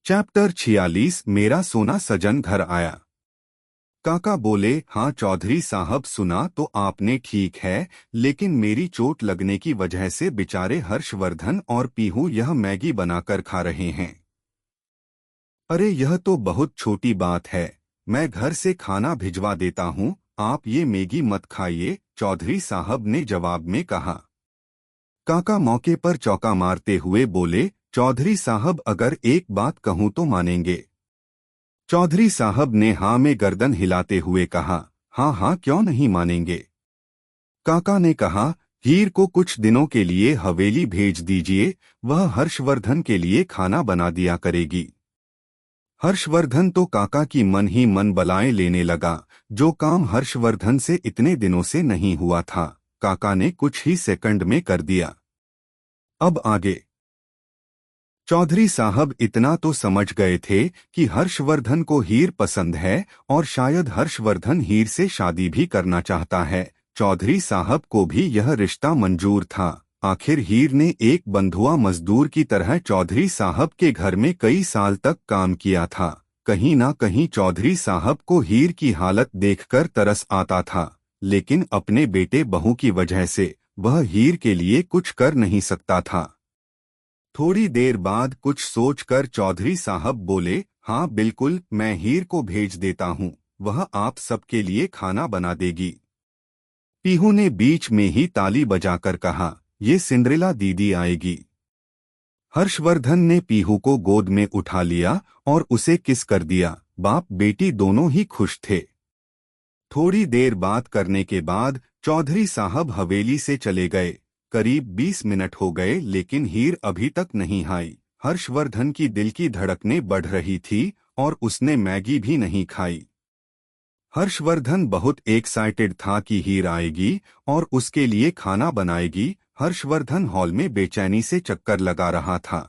Chapter 46 मेरा सोना सजन घर आया। काका बोले, हाँ चौधरी साहब, सुना तो आपने ठीक है, लेकिन मेरी चोट लगने की वजह से बेचारे हर्षवर्धन और पीहू यह मैगी बनाकर खा रहे हैं। अरे यह तो बहुत छोटी बात है, मैं घर से खाना भिजवा देता हूँ, आप ये मैगी मत खाइए, चौधरी साहब ने जवाब में कहा। काका मौके पर चौका मारते हुए बोले, चौधरी साहब अगर एक बात कहूँ तो मानेंगे? चौधरी साहब ने हाँ में गर्दन हिलाते हुए कहा, हाँ हाँ क्यों नहीं मानेंगे। काका ने कहा, हीर को कुछ दिनों के लिए हवेली भेज दीजिए, वह हर्षवर्धन के लिए खाना बना दिया करेगी। हर्षवर्धन तो काका की मन ही मन बलाएं लेने लगा, जो काम हर्षवर्धन से इतने दिनों से नहीं हुआ था, काका ने कुछ ही सेकंड में कर दिया। अब आगे। चौधरी साहब इतना तो समझ गए थे कि हर्षवर्धन को हीर पसंद है और शायद हर्षवर्धन हीर से शादी भी करना चाहता है। चौधरी साहब को भी यह रिश्ता मंजूर था। आखिर हीर ने एक बंधुआ मजदूर की तरह चौधरी साहब के घर में कई साल तक काम किया था। कहीं ना कहीं चौधरी साहब को हीर की हालत देखकर तरस आता था, लेकिन अपने बेटे बहू की वजह से वह हीर के लिए कुछ कर नहीं सकता था। थोड़ी देर बाद कुछ सोचकर चौधरी साहब बोले, हाँ बिल्कुल, मैं हीर को भेज देता हूँ, वह आप सबके लिए खाना बना देगी। पीहू ने बीच में ही ताली बजाकर कहा, ये सिंड्रेला दीदी आएगी। हर्षवर्धन ने पीहू को गोद में उठा लिया और उसे किस कर दिया। बाप बेटी दोनों ही खुश थे। थोड़ी देर बात करने के बाद चौधरी साहब हवेली से चले गए। करीब 20 मिनट हो गए लेकिन हीर अभी तक नहीं आई। हर्षवर्धन की दिल की धड़कनें बढ़ रही थी और उसने मैगी भी नहीं खाई। हर्षवर्धन बहुत एक्साइटेड था कि हीर आएगी और उसके लिए खाना बनाएगी। हर्षवर्धन हॉल में बेचैनी से चक्कर लगा रहा था।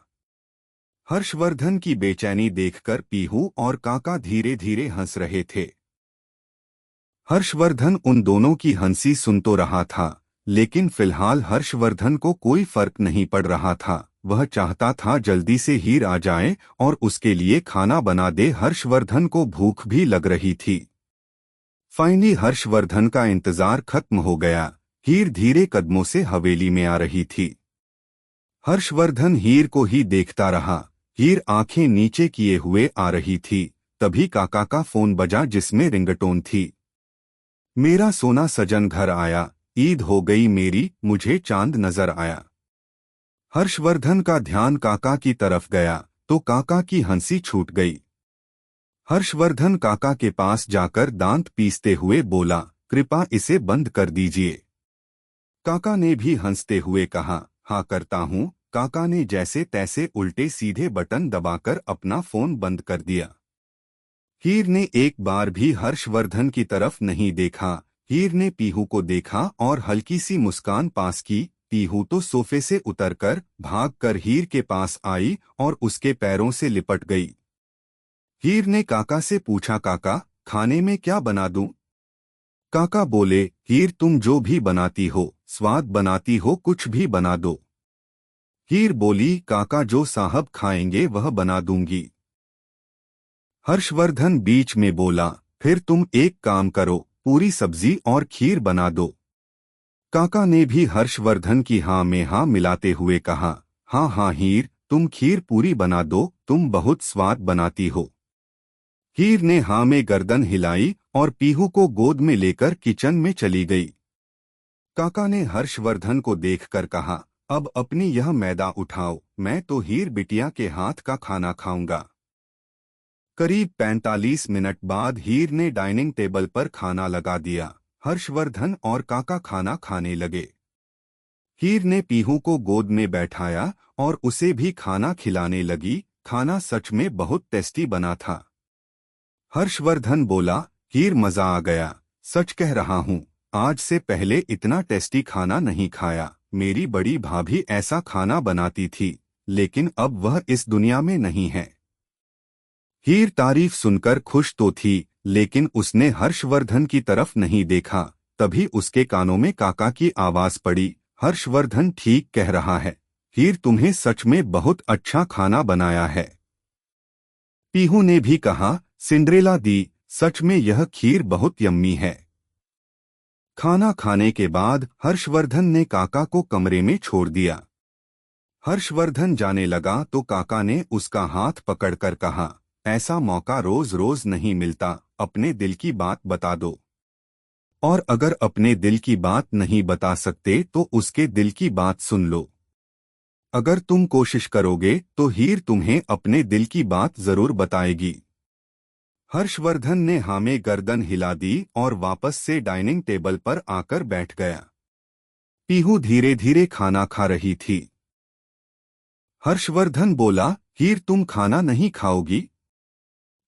हर्षवर्धन की बेचैनी देखकर पीहू और काका धीरे धीरे हंस रहे थे। हर्षवर्धन उन दोनों की हंसी सुन तो रहा था, लेकिन फिलहाल हर्षवर्धन को कोई फर्क नहीं पड़ रहा था। वह चाहता था जल्दी से हीर आ जाए और उसके लिए खाना बना दे। हर्षवर्धन को भूख भी लग रही थी। फाइनली हर्षवर्धन का इंतजार खत्म हो गया। हीर धीरे कदमों से हवेली में आ रही थी। हर्षवर्धन हीर को ही देखता रहा। हीर आंखें नीचे किए हुए आ रही थी। तभी काका का फोन बजा जिसमें रिंगटोन थी। मेरा सोना सजन घर आया, ईद हो गई मेरी, मुझे चांद नजर आया। हर्षवर्धन का ध्यान काका की तरफ गया तो काका की हंसी छूट गई। हर्षवर्धन काका के पास जाकर दांत पीसते हुए बोला, कृपा इसे बंद कर दीजिए। काका ने भी हंसते हुए कहा, हाँ करता हूँ। काका ने जैसे तैसे उल्टे सीधे बटन दबाकर अपना फोन बंद कर दिया। हीर ने एक बार भी हर्षवर्धन की तरफ नहीं देखा। हीर ने पीहू को देखा और हल्की सी मुस्कान पास की। पीहू तो सोफे से उतरकर भागकर हीर के पास आई और उसके पैरों से लिपट गई। हीर ने काका से पूछा, काका खाने में क्या बना दूं? काका बोले, हीर तुम जो भी बनाती हो, स्वाद बनाती हो, कुछ भी बना दो। हीर बोली, काका जो साहब खाएंगे वह बना दूंगी। हर्षवर्धन बीच में बोला, फिर तुम एक काम करो, पूरी सब्जी और खीर बना दो। काका ने भी हर्षवर्धन की हाँ में हाँ मिलाते हुए कहा, हाँ हाँ हीर, तुम खीर पूरी बना दो, तुम बहुत स्वाद बनाती हो। हीर ने हाँ में गर्दन हिलाई और पीहू को गोद में लेकर किचन में चली गई। काका ने हर्षवर्धन को देखकर कहा, अब अपनी यह मैदा उठाओ, मैं तो हीर बिटिया के हाथ का खाना खाऊंगा। करीब 45 मिनट बाद हीर ने डाइनिंग टेबल पर खाना लगा दिया। हर्षवर्धन और काका खाना खाने लगे। हीर ने पीहू को गोद में बैठाया और उसे भी खाना खिलाने लगी। खाना सच में बहुत टेस्टी बना था। हर्षवर्धन बोला, हीर मजा आ गया, सच कह रहा हूँ, आज से पहले इतना टेस्टी खाना नहीं खाया। मेरी बड़ी भाभी ऐसा खाना बनाती थी, लेकिन अब वह इस दुनिया में नहीं है। हीर तारीफ सुनकर खुश तो थी, लेकिन उसने हर्षवर्धन की तरफ नहीं देखा। तभी उसके कानों में काका की आवाज पड़ी, हर्षवर्धन ठीक कह रहा है, हीर तुम्हें सच में बहुत अच्छा खाना बनाया है। पीहू ने भी कहा, सिंड्रेला दी, सच में यह खीर बहुत यम्मी है। खाना खाने के बाद हर्षवर्धन ने काका को कमरे में छोड़ दिया। हर्षवर्धन जाने लगा तो काका ने उसका हाथ पकड़कर कहा, ऐसा मौका रोज रोज नहीं मिलता, अपने दिल की बात बता दो। और अगर अपने दिल की बात नहीं बता सकते तो उसके दिल की बात सुन लो। अगर तुम कोशिश करोगे तो हीर तुम्हें अपने दिल की बात जरूर बताएगी। हर्षवर्धन ने हाँ में गर्दन हिला दी और वापस से डाइनिंग टेबल पर आकर बैठ गया। पीहू धीरे धीरे खाना खा रही थी। हर्षवर्धन बोला, हीर तुम खाना नहीं खाओगी?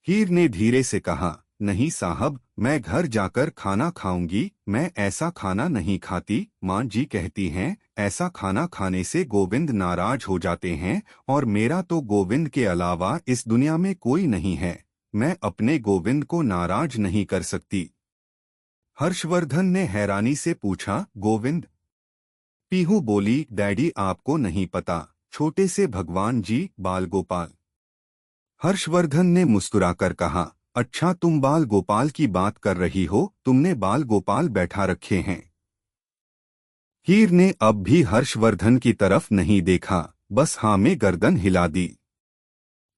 हीर ने धीरे से कहा, नहीं साहब, मैं घर जाकर खाना खाऊंगी। मैं ऐसा खाना नहीं खाती। माँ जी कहती हैं ऐसा खाना खाने से गोविंद नाराज हो जाते हैं, और मेरा तो गोविंद के अलावा इस दुनिया में कोई नहीं है। मैं अपने गोविंद को नाराज नहीं कर सकती। हर्षवर्धन ने हैरानी से पूछा, गोविंद? पीहू बोली, डैडी आपको नहीं पता, छोटे से भगवान जी, बाल गोपाल। हर्षवर्धन ने मुस्कुराकर कहा, अच्छा तुम बाल गोपाल की बात कर रही हो, तुमने बाल गोपाल बैठा रखे हैं। हीर ने अब भी हर्षवर्धन की तरफ नहीं देखा, बस हाँ में गर्दन हिला दी।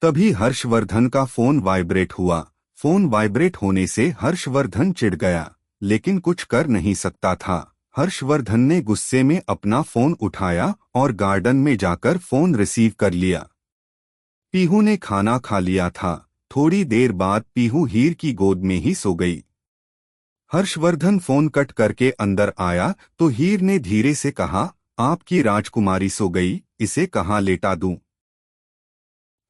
तभी हर्षवर्धन का फोन वाइब्रेट हुआ। फोन वाइब्रेट होने से हर्षवर्धन चिढ़ गया, लेकिन कुछ कर नहीं सकता था। हर्षवर्धन ने गुस्से में अपना फोन उठाया और गार्डन में जाकर फोन रिसीव कर लिया। पीहू ने खाना खा लिया था। थोड़ी देर बाद पीहू हीर की गोद में ही सो गई। हर्षवर्धन फोन कट करके अंदर आया तो हीर ने धीरे से कहा, आपकी राजकुमारी सो गई, इसे कहाँ लेटा दूं?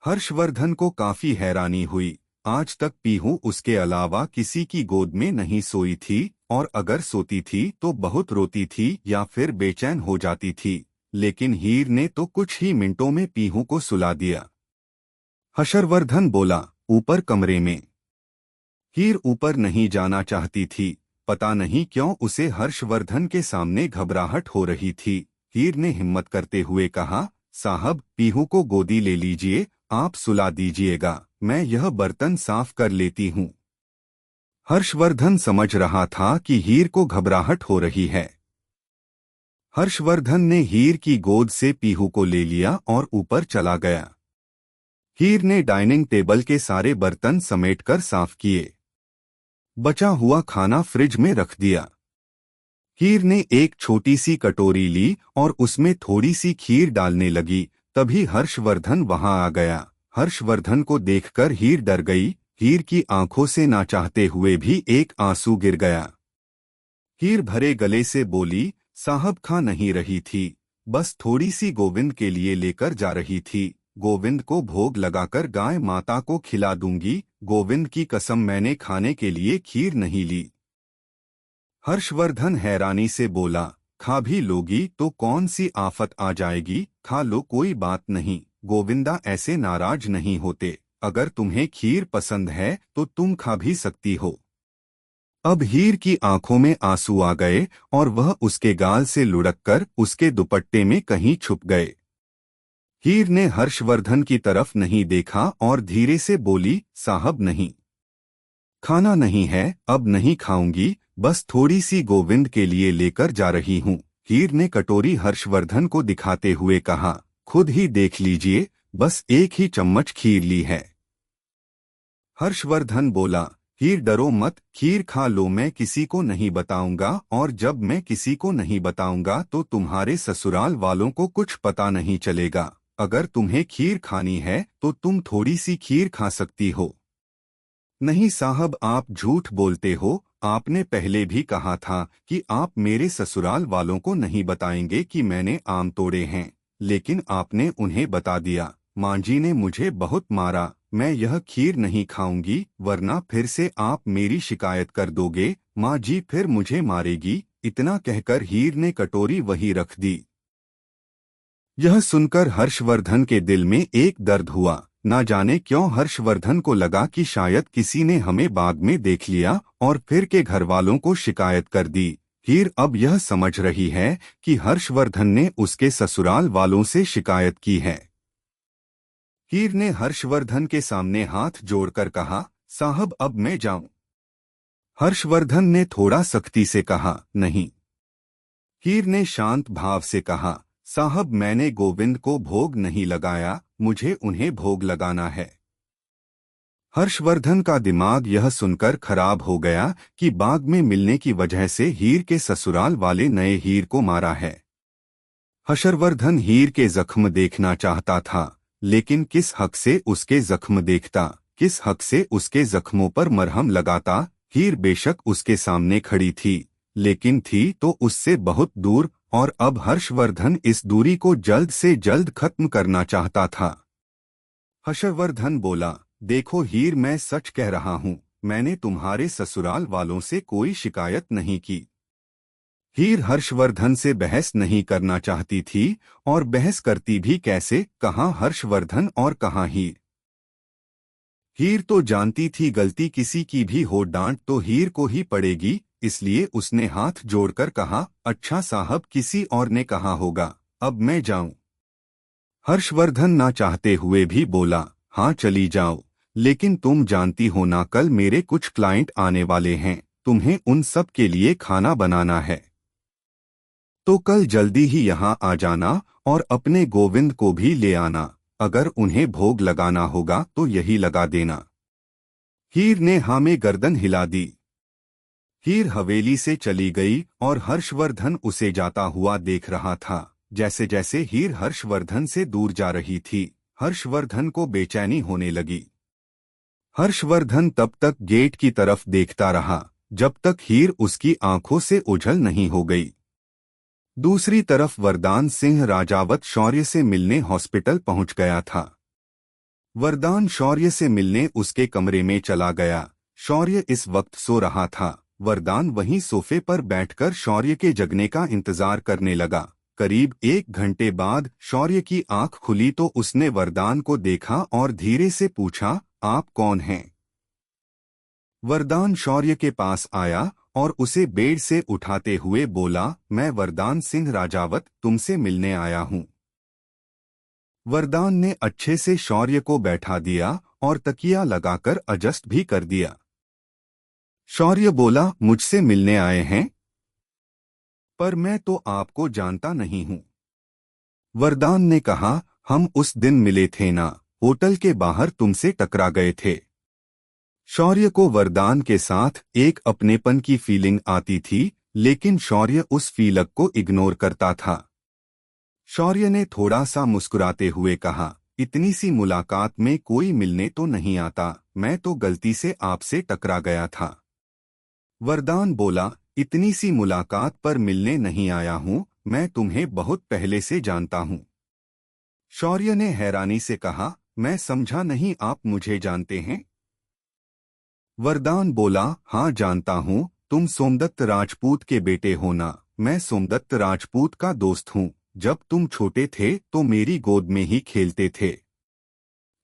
हर्षवर्धन को काफी हैरानी हुई। आज तक पीहू उसके अलावा किसी की गोद में नहीं सोई थी, और अगर सोती थी तो बहुत रोती थी या फिर बेचैन हो जाती थी। लेकिन हीर ने तो कुछ ही मिनटों में पीहू को सुला दिया। हर्षवर्धन बोला, ऊपर कमरे में। हीर ऊपर नहीं जाना चाहती थी। पता नहीं क्यों उसे हर्षवर्धन के सामने घबराहट हो रही थी। हीर ने हिम्मत करते हुए कहा, साहब, पीहू को गोदी ले लीजिए, आप सुला दीजिएगा, मैं यह बर्तन साफ कर लेती हूँ। हर्षवर्धन समझ रहा था कि हीर को घबराहट हो रही है। हर्षवर्धन ने हीर की गोद से पीहू को ले लिया और ऊपर चला गया। हीर ने डाइनिंग टेबल के सारे बर्तन समेटकर साफ किए। बचा हुआ खाना फ्रिज में रख दिया। हीर ने एक छोटी सी कटोरी ली और उसमें थोड़ी सी खीर डालने लगी। तभी हर्षवर्धन वहां आ गया। हर्षवर्धन को देखकर हीर डर गई। हीर की आंखों से ना चाहते हुए भी एक आंसू गिर गया। हीर भरे गले से बोली, साहब, खा नहीं रही थी, बस थोड़ी सी गोविंद के लिए लेकर जा रही थी। गोविंद को भोग लगाकर गाय माता को खिला दूंगी। गोविंद की कसम, मैंने खाने के लिए खीर नहीं ली। हर्षवर्धन हैरानी से बोला, खा भी लोगी तो कौन सी आफत आ जाएगी, खा लो, कोई बात नहीं। गोविंदा ऐसे नाराज नहीं होते। अगर तुम्हें खीर पसंद है तो तुम खा भी सकती हो। अब हीर की आंखों में आंसू आ गए और वह उसके गाल से लुढ़ककर उसके दुपट्टे में कहीं छुप गए। हीर ने हर्षवर्धन की तरफ नहीं देखा और धीरे से बोली, साहब, नहीं, खाना नहीं है, अब नहीं खाऊंगी, बस थोड़ी सी गोविंद के लिए लेकर जा रही हूँ। हीर ने कटोरी हर्षवर्धन को दिखाते हुए कहा, खुद ही देख लीजिए, बस एक ही चम्मच खीर ली है। हर्षवर्धन बोला, हीर डरो मत, खीर खा लो, मैं किसी को नहीं बताऊंगा, और जब मैं किसी को नहीं बताऊंगा तो तुम्हारे ससुराल वालों को कुछ पता नहीं चलेगा। अगर तुम्हें खीर खानी है तो तुम थोड़ी सी खीर खा सकती हो। नहीं साहब, आप झूठ बोलते हो। आपने पहले भी कहा था कि आप मेरे ससुराल वालों को नहीं बताएंगे कि मैंने आम तोड़े हैं, लेकिन आपने उन्हें बता दिया। माँ जी ने मुझे बहुत मारा। मैं यह खीर नहीं खाऊंगी, वरना फिर से आप मेरी शिकायत कर दोगे। माँ जी फिर मुझे मारेगी। इतना कहकर हीर ने कटोरी वहीं रख दी। यह सुनकर हर्षवर्धन के दिल में एक दर्द हुआ। ना जाने क्यों हर्षवर्धन को लगा कि शायद किसी ने हमें बाग में देख लिया और फिर के घरवालों को शिकायत कर दी। हीर अब यह समझ रही है कि हर्षवर्धन ने उसके ससुराल वालों से शिकायत की है। हीर ने हर्षवर्धन के सामने हाथ जोड़कर कहा, साहब अब मैं जाऊं? हर्षवर्धन ने थोड़ा सख्ती से कहा, नहीं। हीर ने शांत भाव से कहा, साहब मैंने गोविंद को भोग नहीं लगाया, मुझे उन्हें भोग लगाना है। हर्षवर्धन का दिमाग यह सुनकर खराब हो गया कि बाग में मिलने की वजह से हीर के ससुराल वाले नए हीर को मारा है। हर्षवर्धन हीर के जख्म देखना चाहता था, लेकिन किस हक से उसके जख्म देखता, किस हक से उसके जख्मों पर मरहम लगाता। हीर बेशक उसके सामने खड़ी थी, लेकिन थी तो उससे बहुत दूर, और अब हर्षवर्धन इस दूरी को जल्द से जल्द खत्म करना चाहता था। हर्षवर्धन बोला, देखो हीर, मैं सच कह रहा हूँ, मैंने तुम्हारे ससुराल वालों से कोई शिकायत नहीं की। हीर हर्षवर्धन से बहस नहीं करना चाहती थी, और बहस करती भी कैसे, कहाँ हर्षवर्धन और कहाँ हीर। हीर तो जानती थी गलती किसी की भी हो डांट तो हीर को ही पड़ेगी, इसलिए उसने हाथ जोड़कर कहा, अच्छा साहब, किसी और ने कहा होगा, अब मैं जाऊं? हर्षवर्धन ना चाहते हुए भी बोला, हाँ चली जाओ, लेकिन तुम जानती हो ना कल मेरे कुछ क्लाइंट आने वाले हैं, तुम्हें उन सब के लिए खाना बनाना है। तो कल जल्दी ही यहाँ आ जाना और अपने गोविंद को भी ले आना, अगर उन्हें भोग लगाना होगा तो यही लगा देना। हीर ने हाँ में गर्दन हिला दी। हीर हवेली से चली गई और हर्षवर्धन उसे जाता हुआ देख रहा था। जैसे जैसे हीर हर्षवर्धन से दूर जा रही थी, हर्षवर्धन को बेचैनी होने लगी। हर्षवर्धन तब तक गेट की तरफ देखता रहा जब तक हीर उसकी आंखों से ओझल नहीं हो गई। दूसरी तरफ वरदान सिंह राजावत शौर्य से मिलने हॉस्पिटल पहुंच गया था। वरदान शौर्य से मिलने उसके कमरे में चला गया। शौर्य इस वक्त सो रहा था। वरदान वहीं सोफे पर बैठकर शौर्य के जगने का इंतजार करने लगा। करीब 1 घंटे बाद शौर्य की आंख खुली तो उसने वरदान को देखा और धीरे से पूछा, आप कौन हैं? वरदान शौर्य के पास आया और उसे बेड से उठाते हुए बोला, मैं वरदान सिंह राजावत तुमसे मिलने आया हूं। वरदान ने अच्छे से शौर्य को बैठा दिया और तकिया लगाकर एडजस्ट भी कर दिया। शौर्य बोला, मुझसे मिलने आए हैं? पर मैं तो आपको जानता नहीं हूं। वरदान ने कहा, हम उस दिन मिले थे ना, होटल के बाहर तुमसे टकरा गए थे। शौर्य को वरदान के साथ एक अपनेपन की फीलिंग आती थी, लेकिन शौर्य उस फीलिंग को इग्नोर करता था। शौर्य ने थोड़ा सा मुस्कुराते हुए कहा, इतनी सी मुलाकात में कोई मिलने तो नहीं आता, मैं तो गलती से आपसे टकरा गया था। वरदान बोला, इतनी सी मुलाकात पर मिलने नहीं आया हूं, मैं तुम्हें बहुत पहले से जानता हूं। शौर्य ने हैरानी से कहा, मैं समझा नहीं, आप मुझे जानते हैं? वरदान बोला, हाँ जानता हूँ, तुम सोमदत्त राजपूत के बेटे हो ना। मैं सोमदत्त राजपूत का दोस्त हूँ। जब तुम छोटे थे तो मेरी गोद में ही खेलते थे।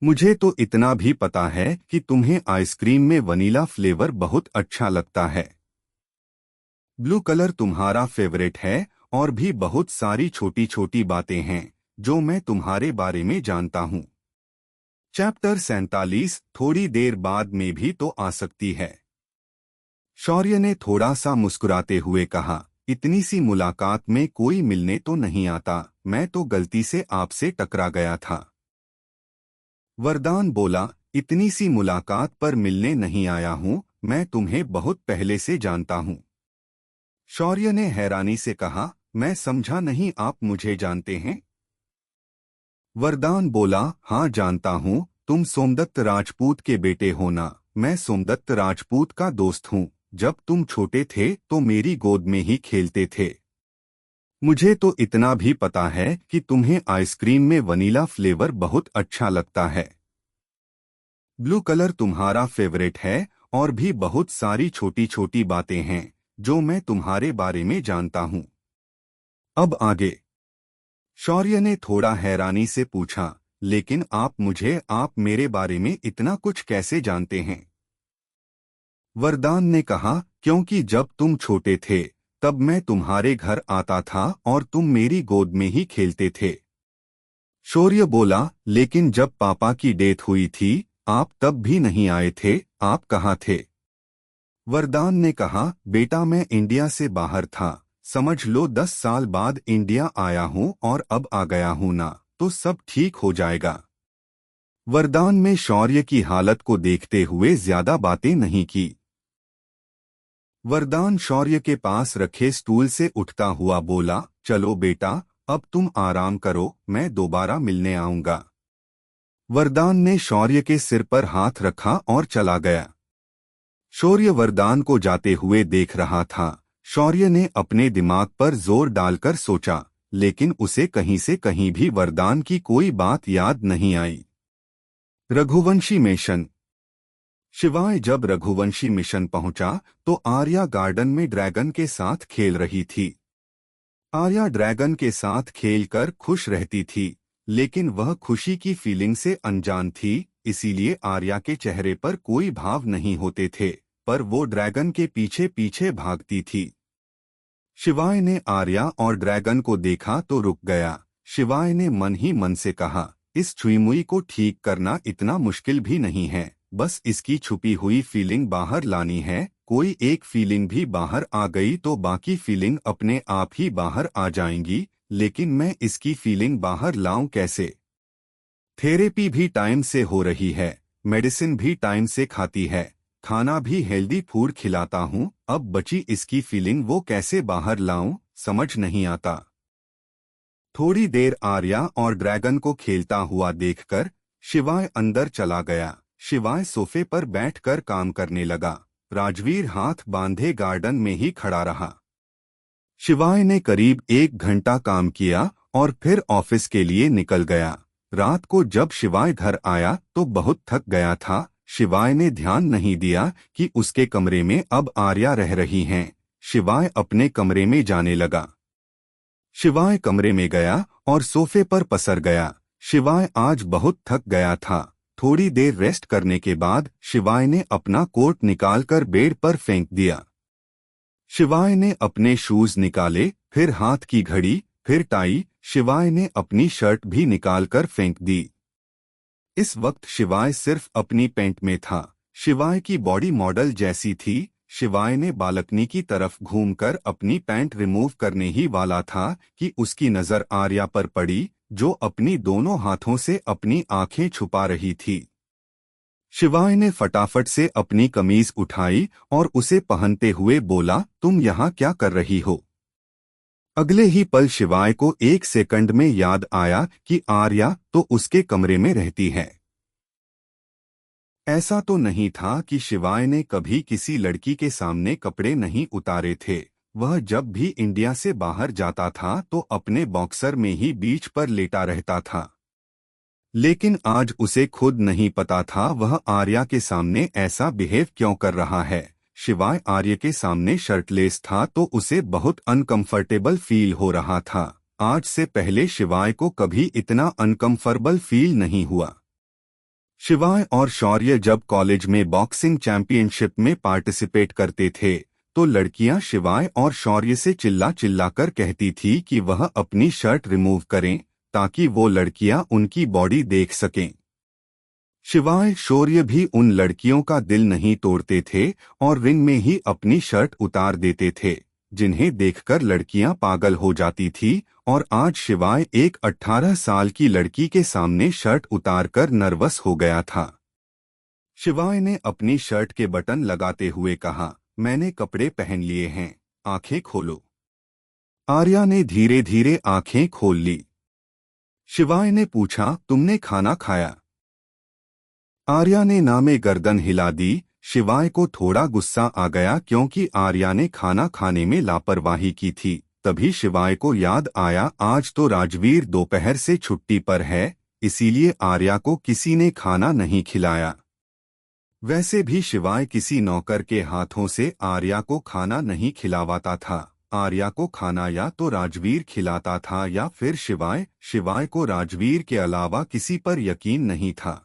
मुझे तो इतना भी पता है कि तुम्हें आइसक्रीम में वनीला फ्लेवर बहुत अच्छा लगता है। ब्लू कलर तुम्हारा फेवरेट है, और भी बहुत सारी छोटी छोटी बातें हैं जो मैं तुम्हारे बारे में जानता हूँ। चैप्टर 47 थोड़ी देर बाद में भी तो आ सकती है। शौर्य ने थोड़ा सा मुस्कुराते हुए कहा, इतनी सी मुलाकात में कोई मिलने तो नहीं आता, मैं तो गलती से आपसे टकरा गया था। वरदान बोला, इतनी सी मुलाकात पर मिलने नहीं आया हूँ, मैं तुम्हें बहुत पहले से जानता हूँ। शौर्य ने हैरानी से कहा, मैं समझा नहीं, आप मुझे जानते हैं? वरदान बोला, हाँ जानता हूँ, तुम सोमदत्त राजपूत के बेटे हो ना। मैं सोमदत्त राजपूत का दोस्त हूँ। जब तुम छोटे थे तो मेरी गोद में ही खेलते थे। मुझे तो इतना भी पता है कि तुम्हें आइसक्रीम में वनीला फ्लेवर बहुत अच्छा लगता है। ब्लू कलर तुम्हारा फेवरेट है, और भी बहुत सारी छोटी छोटी बातें हैं जो मैं तुम्हारे बारे में जानता हूँ। अब आगे। शौर्य ने थोड़ा हैरानी से पूछा, लेकिन आप मेरे बारे में इतना कुछ कैसे जानते हैं? वरदान ने कहा, क्योंकि जब तुम छोटे थे तब मैं तुम्हारे घर आता था और तुम मेरी गोद में ही खेलते थे। शौर्य बोला, लेकिन जब पापा की डेथ हुई थी आप तब भी नहीं आए थे, आप कहाँ थे? वरदान ने कहा, बेटा मैं इंडिया से बाहर था, समझ लो 10 साल बाद इंडिया आया हूँ और अब आ गया हूँ ना, तो सब ठीक हो जाएगा। वरदान में शौर्य की हालत को देखते हुए ज्यादा बातें नहीं की। वरदान शौर्य के पास रखे स्टूल से उठता हुआ बोला, चलो बेटा अब तुम आराम करो, मैं दोबारा मिलने आऊंगा। वरदान ने शौर्य के सिर पर हाथ रखा और चला गया। शौर्य वरदान को जाते हुए देख रहा था। शौर्य ने अपने दिमाग पर जोर डालकर सोचा, लेकिन उसे कहीं से कहीं भी वरदान की कोई बात याद नहीं आई। रघुवंशी मिशन। शिवाय जब रघुवंशी मिशन पहुंचा तो आर्या गार्डन में ड्रैगन के साथ खेल रही थी। आर्या ड्रैगन के साथ खेलकर खुश रहती थी, लेकिन वह खुशी की फीलिंग से अनजान थी, इसीलिए आर्या के चेहरे पर कोई भाव नहीं होते थे, पर वो ड्रैगन के पीछे पीछे भागती थी। शिवाय ने आर्या और ड्रैगन को देखा तो रुक गया। शिवाय ने मन ही मन से कहा, इस छुईमुई को ठीक करना इतना मुश्किल भी नहीं है, बस इसकी छुपी हुई फीलिंग बाहर लानी है। कोई एक फीलिंग भी बाहर आ गई तो बाकी फीलिंग अपने आप ही बाहर आ जाएंगी, लेकिन मैं इसकी फीलिंग बाहर लाऊं कैसे? थेरेपी भी टाइम से हो रही है, मेडिसिन भी टाइम से खाती है, खाना भी हेल्दी फूड खिलाता हूँ, अब बची इसकी फीलिंग वो कैसे बाहर लाऊं, समझ नहीं आता। थोड़ी देर आर्या और ड्रैगन को खेलता हुआ देखकर शिवाय अंदर चला गया। शिवाय सोफे पर बैठकर काम करने लगा। राजवीर हाथ बांधे गार्डन में ही खड़ा रहा। शिवाय ने करीब 1 घंटा काम किया और फिर ऑफिस के लिए निकल गया। रात को जब शिवाय घर आया तो बहुत थक गया था। शिवाय ने ध्यान नहीं दिया कि उसके कमरे में अब आर्या रह रही हैं। शिवाय अपने कमरे में जाने लगा। शिवाय कमरे में गया और सोफे पर पसर गया। शिवाय आज बहुत थक गया था। थोड़ी देर रेस्ट करने के बाद शिवाय ने अपना कोट निकालकर बेड पर फेंक दिया। शिवाय ने अपने शूज निकाले, फिर हाथ की घड़ी, फिर टाई। शिवाय ने अपनी शर्ट भी निकालकर फेंक दी। इस वक्त शिवाय सिर्फ अपनी पैंट में था। शिवाय की बॉडी मॉडल जैसी थी। शिवाय ने बालकनी की तरफ घूमकर अपनी पैंट रिमूव करने ही वाला था कि उसकी नजर आर्या पर पड़ी, जो अपनी दोनों हाथों से अपनी आंखें छुपा रही थी। शिवाय ने फटाफट से अपनी कमीज उठाई और उसे पहनते हुए बोला, तुम यहाँ क्या कर रही हो? अगले ही पल शिवाय को 1 सेकंड में याद आया कि आर्या तो उसके कमरे में रहती है। ऐसा तो नहीं था कि शिवाय ने कभी किसी लड़की के सामने कपड़े नहीं उतारे थे। वह जब भी इंडिया से बाहर जाता था तो अपने बॉक्सर में ही बीच पर लेटा रहता था। लेकिन आज उसे खुद नहीं पता था वह आर्या के सामने ऐसा बिहेव क्यों कर रहा है। शिवाय आर्य के सामने शर्टलेस था तो उसे बहुत अनकंफर्टेबल फील हो रहा था। आज से पहले शिवाय को कभी इतना अनकंफर्टेबल फील नहीं हुआ। शिवाय और शौर्य जब कॉलेज में बॉक्सिंग चैंपियनशिप में पार्टिसिपेट करते थे तो लड़कियां शिवाय और शौर्य से चिल्ला चिल्ला कर कहती थी कि वह अपनी शर्ट रिमूव करें ताकि वो लड़कियां उनकी बॉडी देख सकें। शिवाय शौर्य भी उन लड़कियों का दिल नहीं तोड़ते थे और रिंग में ही अपनी शर्ट उतार देते थे, जिन्हें देखकर लड़कियां पागल हो जाती थी। और आज शिवाय एक 18 साल की लड़की के सामने शर्ट उतारकर नर्वस हो गया था। शिवाय ने अपनी शर्ट के बटन लगाते हुए कहा, मैंने कपड़े पहन लिए हैं, आंखें खोलो। आर्या ने धीरे धीरे आंखें खोल ली। शिवाय ने पूछा, तुमने खाना खाया? आर्या ने नामे गर्दन हिला दी। शिवाय को थोड़ा गुस्सा आ गया क्योंकि आर्या ने खाना खाने में लापरवाही की थी। तभी शिवाय को याद आया आज तो राजवीर दोपहर से छुट्टी पर है, इसीलिए आर्या को किसी ने खाना नहीं खिलाया। वैसे भी शिवाय किसी नौकर के हाथों से आर्या को खाना नहीं खिलावाता था। आर्या को खाना या तो राजवीर खिलाता था या फिर शिवाय। शिवाय को राजवीर के अलावा किसी पर यकीन नहीं था।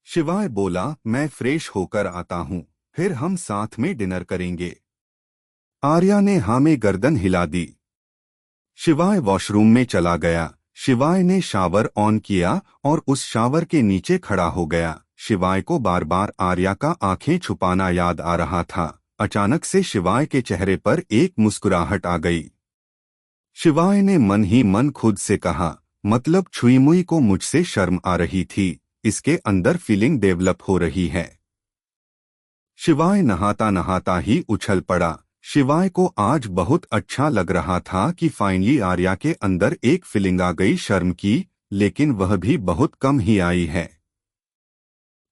शिवाय बोला, मैं फ्रेश होकर आता हूँ, फिर हम साथ में डिनर करेंगे। आर्या ने हाँ में गर्दन हिला दी। शिवाय वॉशरूम में चला गया। शिवाय ने शावर ऑन किया और उस शावर के नीचे खड़ा हो गया। शिवाय को बार बार आर्या का आंखें छुपाना याद आ रहा था। अचानक से शिवाय के चेहरे पर एक मुस्कुराहट आ गई। शिवाय ने मन ही मन खुद से कहा, मतलब छुईमुई को मुझसे शर्म आ रही थी, इसके अंदर फीलिंग डेवलप हो रही है। शिवाय नहाता नहाता ही उछल पड़ा। शिवाय को आज बहुत अच्छा लग रहा था कि फाइनली आर्या के अंदर एक फीलिंग आ गई शर्म की, लेकिन वह भी बहुत कम ही आई है।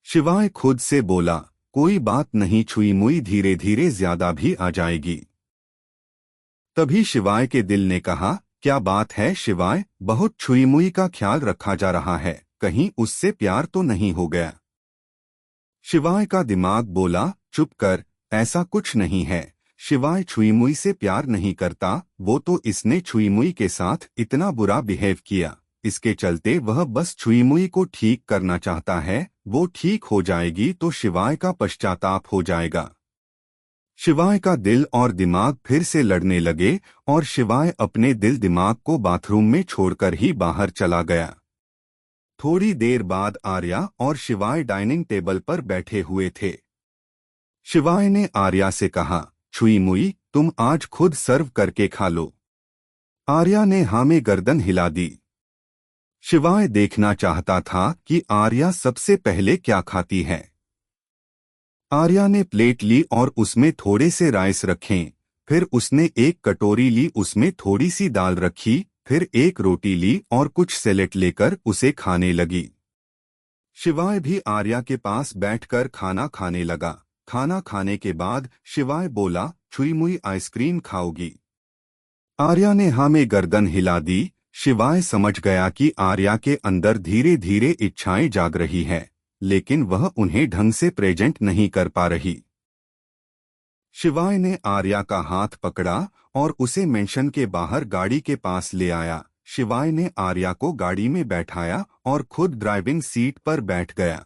शिवाय खुद से बोला, कोई बात नहीं, छुईमुई धीरे धीरे ज्यादा भी आ जाएगी। तभी शिवाय के दिल ने कहा, क्या बात है शिवाय, बहुत छुईमुई का ख्याल रखा जा रहा है, कहीं उससे प्यार तो नहीं हो गया। शिवाय का दिमाग बोला, चुप कर, ऐसा कुछ नहीं है। शिवाय छुईमुई से प्यार नहीं करता, वो तो इसने छुईमुई के साथ इतना बुरा बिहेव किया, इसके चलते वह बस छुईमुई को ठीक करना चाहता है। वो ठीक हो जाएगी तो शिवाय का पश्चाताप हो जाएगा। शिवाय का दिल और दिमाग फिर से लड़ने लगे और शिवाय अपने दिल दिमाग को बाथरूम में छोड़कर ही बाहर चला गया। थोड़ी देर बाद आर्या और शिवाय डाइनिंग टेबल पर बैठे हुए थे। शिवाय ने आर्या से कहा, छुईमुई, तुम आज खुद सर्व करके खा लो। आर्या ने हाँ में गर्दन हिला दी। शिवाय देखना चाहता था कि आर्या सबसे पहले क्या खाती है। आर्या ने प्लेट ली और उसमें थोड़े से राइस रखें, फिर उसने एक कटोरी ली, उसमें थोड़ी सी दाल रखी, फिर एक रोटी ली और कुछ सैलेड लेकर उसे खाने लगी। शिवाय भी आर्या के पास बैठकर खाना खाने लगा। खाना खाने के बाद शिवाय बोला, छुईमुई आइसक्रीम खाओगी? आर्या ने हाँ में गर्दन हिला दी। शिवाय समझ गया कि आर्या के अंदर धीरे धीरे इच्छाएं जाग रही है, लेकिन वह उन्हें ढंग से प्रेजेंट नहीं कर पा रही। शिवाय ने आर्या का हाथ पकड़ा और उसे मेंशन के बाहर गाड़ी के पास ले आया। शिवाय ने आर्या को गाड़ी में बैठाया और खुद ड्राइविंग सीट पर बैठ गया।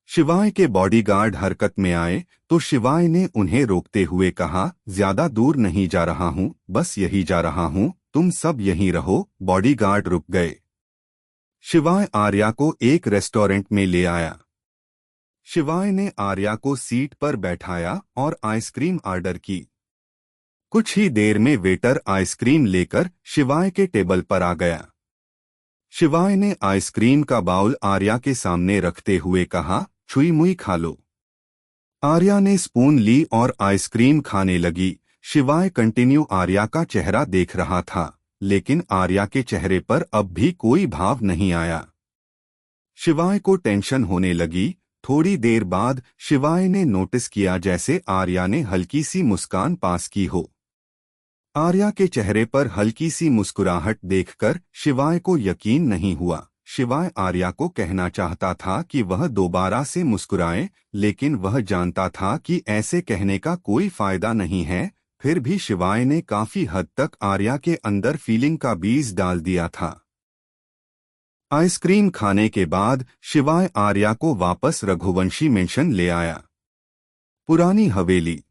शिवाय के बॉडीगार्ड हरकत में आए तो शिवाय ने उन्हें रोकते हुए कहा, ज्यादा दूर नहीं जा रहा हूँ, बस यही जा रहा हूँ, तुम सब यहीं रहो। बॉडीगार्ड रुक गए। शिवाय आर्या को एक रेस्टोरेंट में ले आया। शिवाय ने आर्या को सीट पर बैठाया और आइसक्रीम ऑर्डर की। कुछ ही देर में वेटर आइसक्रीम लेकर शिवाय के टेबल पर आ गया। शिवाय ने आइसक्रीम का बाउल आर्या के सामने रखते हुए कहा, छुईमुई खा लो। आर्या ने स्पून ली और आइसक्रीम खाने लगी। शिवाय कंटिन्यू आर्या का चेहरा देख रहा था, लेकिन आर्या के चेहरे पर अब भी कोई भाव नहीं आया। शिवाय को टेंशन होने लगी। थोड़ी देर बाद शिवाय ने नोटिस किया जैसे आर्या ने हल्की सी मुस्कान पास की हो। आर्या के चेहरे पर हल्की सी मुस्कुराहट देखकर शिवाय को यकीन नहीं हुआ। शिवाय आर्या को कहना चाहता था कि वह दोबारा से मुस्कुराए, लेकिन वह जानता था कि ऐसे कहने का कोई फायदा नहीं है। फिर भी शिवाय ने काफी हद तक आर्या के अंदर फीलिंग का बीज डाल दिया था। आइसक्रीम खाने के बाद शिवाय आर्या को वापस रघुवंशी मेंशन ले आया। पुरानी हवेली।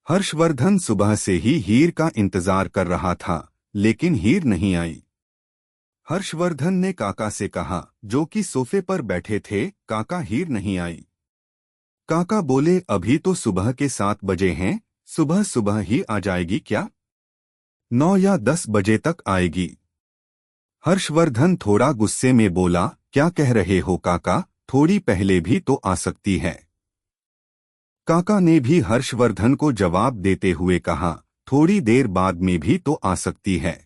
हर्षवर्धन सुबह से ही हीर का इंतजार कर रहा था, लेकिन हीर नहीं आई। हर्षवर्धन ने काका से कहा, जो कि सोफे पर बैठे थे, काका हीर नहीं आई। काका बोले, अभी तो सुबह के 7 बजे हैं, सुबह सुबह ही आ जाएगी क्या? 9 या 10 बजे तक आएगी। हर्षवर्धन थोड़ा गुस्से में बोला, क्या कह रहे हो काका, थोड़ी पहले भी तो आ सकती है। काका ने भी हर्षवर्धन को जवाब देते हुए कहा, थोड़ी देर बाद में भी तो आ सकती है।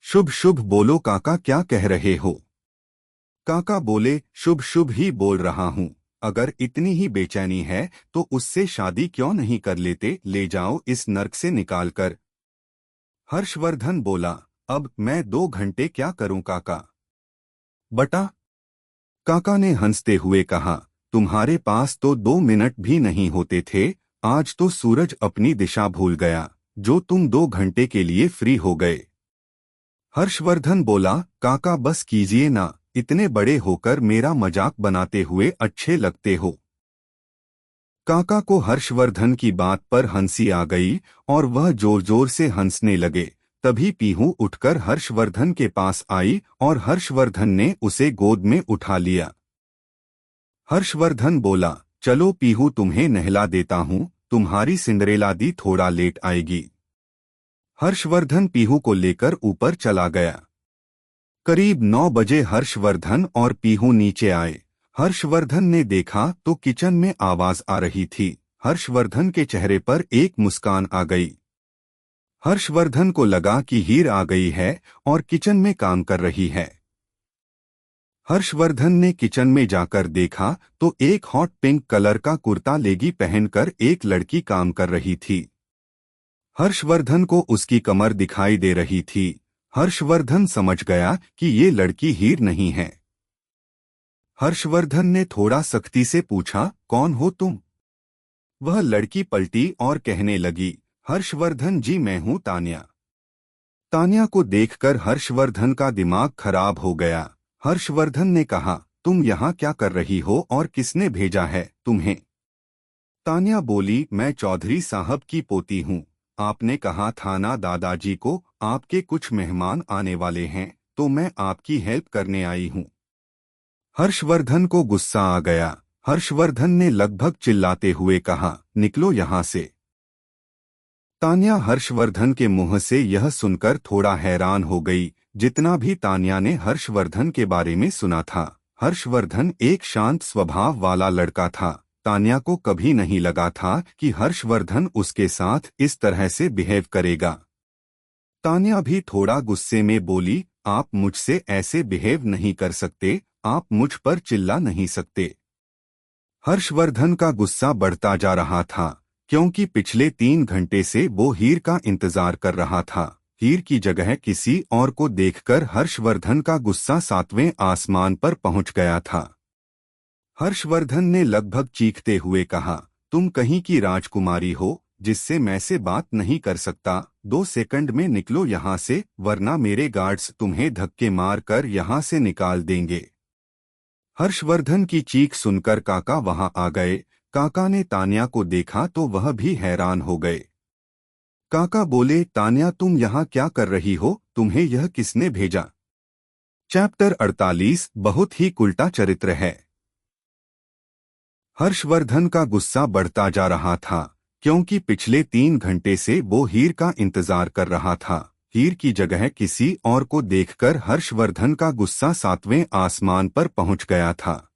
शुभ शुभ बोलो काका, क्या कह रहे हो? काका बोले, शुभ शुभ ही बोल रहा हूँ, अगर इतनी ही बेचैनी है तो उससे शादी क्यों नहीं कर लेते, ले जाओ इस नर्क से निकाल कर। हर्षवर्धन बोला, अब मैं 2 घंटे क्या करूं काका? बटा। काका ने हंसते हुए कहा, तुम्हारे पास तो 2 मिनट भी नहीं होते थे, आज तो सूरज अपनी दिशा भूल गया, जो तुम 2 घंटे के लिए फ्री हो गए। हर्षवर्धन बोला, काका बस कीजिए ना, इतने बड़े होकर मेरा मजाक बनाते हुए अच्छे लगते हो। काका को हर्षवर्धन की बात पर हंसी आ गई और वह जोर जोर से हंसने लगे। तभी पीहू उठकर हर्षवर्धन के पास आई और हर्षवर्धन ने उसे गोद में उठा लिया। हर्षवर्धन बोला, चलो पीहू तुम्हें नहला देता हूँ, तुम्हारी सिंड्रेला दी थोड़ा लेट आएगी। हर्षवर्धन पीहू को लेकर ऊपर चला गया। करीब 9 बजे हर्षवर्धन और पीहू नीचे आए। हर्षवर्धन ने देखा तो किचन में आवाज आ रही थी। हर्षवर्धन के चेहरे पर एक मुस्कान आ गई। हर्षवर्धन को लगा कि हीर आ गई है और किचन में काम कर रही है। हर्षवर्धन ने किचन में जाकर देखा तो एक हॉट पिंक कलर का कुर्ता लेगी पहनकर एक लड़की काम कर रही थी। हर्षवर्धन को उसकी कमर दिखाई दे रही थी। हर्षवर्धन समझ गया कि ये लड़की हीर नहीं है। हर्षवर्धन ने थोड़ा सख्ती से पूछा, कौन हो तुम? वह लड़की पलटी और कहने लगी, हर्षवर्धन जी, मैं हूं तान्या। तान्या को देखकर हर्षवर्धन का दिमाग खराब हो गया। हर्षवर्धन ने कहा, तुम यहाँ क्या कर रही हो और किसने भेजा है तुम्हें? तान्या बोली, मैं चौधरी साहब की पोती हूँ। आपने कहा था ना दादाजी को आपके कुछ मेहमान आने वाले हैं, तो मैं आपकी हेल्प करने आई हूँ। हर्षवर्धन को गुस्सा आ गया। हर्षवर्धन ने लगभग चिल्लाते हुए कहा, निकलो यहाँ से। तान्या हर्षवर्धन के मुंह से यह सुनकर थोड़ा हैरान हो गई। जितना भी तान्या ने हर्षवर्धन के बारे में सुना था, हर्षवर्धन एक शांत स्वभाव वाला लड़का था। तान्या को कभी नहीं लगा था कि हर्षवर्धन उसके साथ इस तरह से बिहेव करेगा। तान्या भी थोड़ा गुस्से में बोली, आप मुझसे ऐसे बिहेव नहीं कर सकते, आप मुझ पर चिल्ला नहीं सकते। हर्षवर्धन का गुस्सा बढ़ता जा रहा था, क्योंकि पिछले 3 घंटे से वो हीर का इंतजार कर रहा था। हीर की जगह किसी और को देखकर हर्षवर्धन का गुस्सा 7वें आसमान पर पहुंच गया था। हर्षवर्धन ने लगभग चीखते हुए कहा, तुम कहीं की राजकुमारी हो जिससे मैं से बात नहीं कर सकता? 2 सेकंड में निकलो यहाँ से, वरना मेरे गार्ड्स तुम्हें धक्के मार कर यहाँ से निकाल देंगे। हर्षवर्धन की चीख सुनकर काका वहां आ गए। काका ने तान्या को देखा तो वह भी हैरान हो गए। काका बोले, तान्या तुम यहाँ क्या कर रही हो? तुम्हें यह किसने भेजा? चैप्टर 48 बहुत ही उल्टा चरित्र है। हर्षवर्धन का गुस्सा बढ़ता जा रहा था, क्योंकि पिछले 3 घंटे से वो हीर का इंतजार कर रहा था। हीर की जगह किसी और को देखकर हर्षवर्धन का गुस्सा 7वें आसमान पर पहुंच गया था।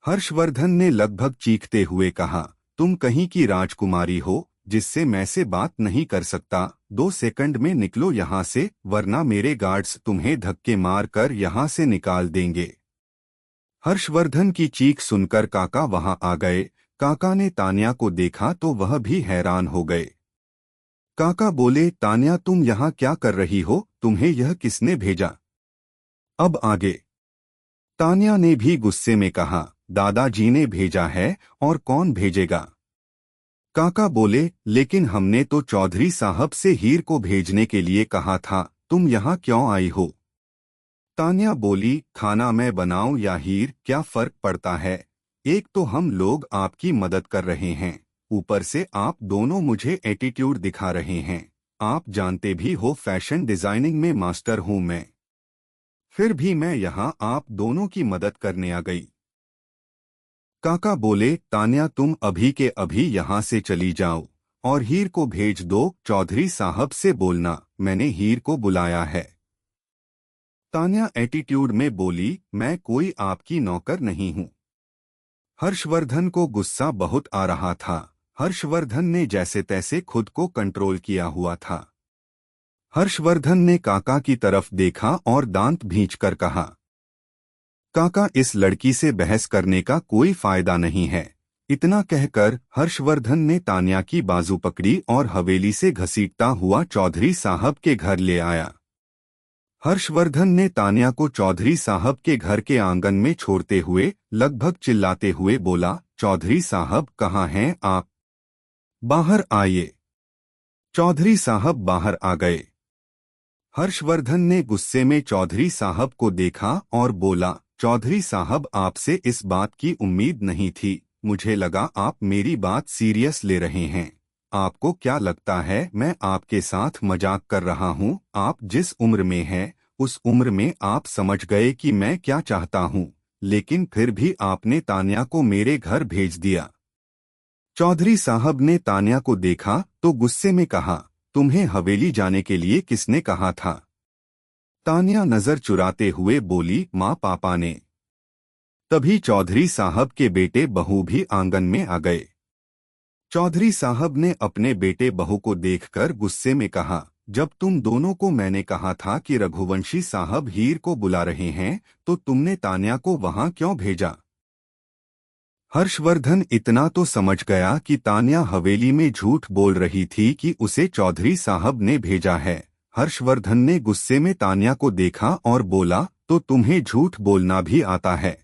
हर्षवर्धन ने लगभग चीखते हुए कहा, तुम कहीं की राजकुमारी हो जिससे मैं से बात नहीं कर सकता? 2 सेकंड में निकलो यहाँ से, वरना मेरे गार्ड्स तुम्हें धक्के मार कर यहाँ से निकाल देंगे। हर्षवर्धन की चीख सुनकर काका वहां आ गए। काका ने तान्या को देखा तो वह भी हैरान हो गए। काका बोले, तान्या तुम यहाँ क्या कर रही हो? तुम्हें यह किसने भेजा? अब आगे। तान्या ने भी गुस्से में कहा, दादाजी ने भेजा है, और कौन भेजेगा? काका बोले, लेकिन हमने तो चौधरी साहब से हीर को भेजने के लिए कहा था, तुम यहाँ क्यों आई हो? तान्या बोली, खाना मैं बनाऊं या हीर, क्या फर्क पड़ता है? एक तो हम लोग आपकी मदद कर रहे हैं, ऊपर से आप दोनों मुझे एटीट्यूड दिखा रहे हैं। आप जानते भी हो फैशन डिजाइनिंग में मास्टर हूं मैं। फिर भी मैं यहाँ आप दोनों की मदद करने आ गई। काका बोले, तान्या तुम अभी के अभी यहाँ से चली जाओ और हीर को भेज दो। चौधरी साहब से बोलना मैंने हीर को बुलाया है। तान्या एटीट्यूड में बोली, मैं कोई आपकी नौकर नहीं हूँ। हर्षवर्धन को गुस्सा बहुत आ रहा था। हर्षवर्धन ने जैसे तैसे खुद को कंट्रोल किया हुआ था। हर्षवर्धन ने काका की तरफ देखा और दांत भींचकर कहा, काका इस लड़की से बहस करने का कोई फायदा नहीं है। इतना कहकर हर्षवर्धन ने तान्या की बाजू पकड़ी और हवेली से घसीटता हुआ चौधरी साहब के घर ले आया। हर्षवर्धन ने तान्या को चौधरी साहब के घर के आंगन में छोड़ते हुए लगभग चिल्लाते हुए बोला, चौधरी साहब कहाँ हैं आप? बाहर आइए। चौधरी साहब बाहर आ गए। हर्षवर्धन ने गुस्से में चौधरी साहब को देखा और बोला, चौधरी साहब आपसे इस बात की उम्मीद नहीं थी। मुझे लगा आप मेरी बात सीरियस ले रहे हैं। आपको क्या लगता है मैं आपके साथ मजाक कर रहा हूँ? आप जिस उम्र में हैं, उस उम्र में आप समझ गए कि मैं क्या चाहता हूँ, लेकिन फिर भी आपने तान्या को मेरे घर भेज दिया। चौधरी साहब ने तान्या को देखा तो गुस्से में कहा, तुम्हें हवेली जाने के लिए किसने कहा था? तान्या नजर चुराते हुए बोली, माँ पापा ने। तभी चौधरी साहब के बेटे बहू भी आंगन में आ गए। चौधरी साहब ने अपने बेटे बहू को देखकर गुस्से में कहा, जब तुम दोनों को मैंने कहा था कि रघुवंशी साहब हीर को बुला रहे हैं, तो तुमने तान्या को वहां क्यों भेजा? हर्षवर्धन इतना तो समझ गया कि तान्या हवेली में झूठ बोल रही थी कि उसे चौधरी साहब ने भेजा है। हर्षवर्धन ने गुस्से में तान्या को देखा और बोला, तो तुम्हें झूठ बोलना भी आता है?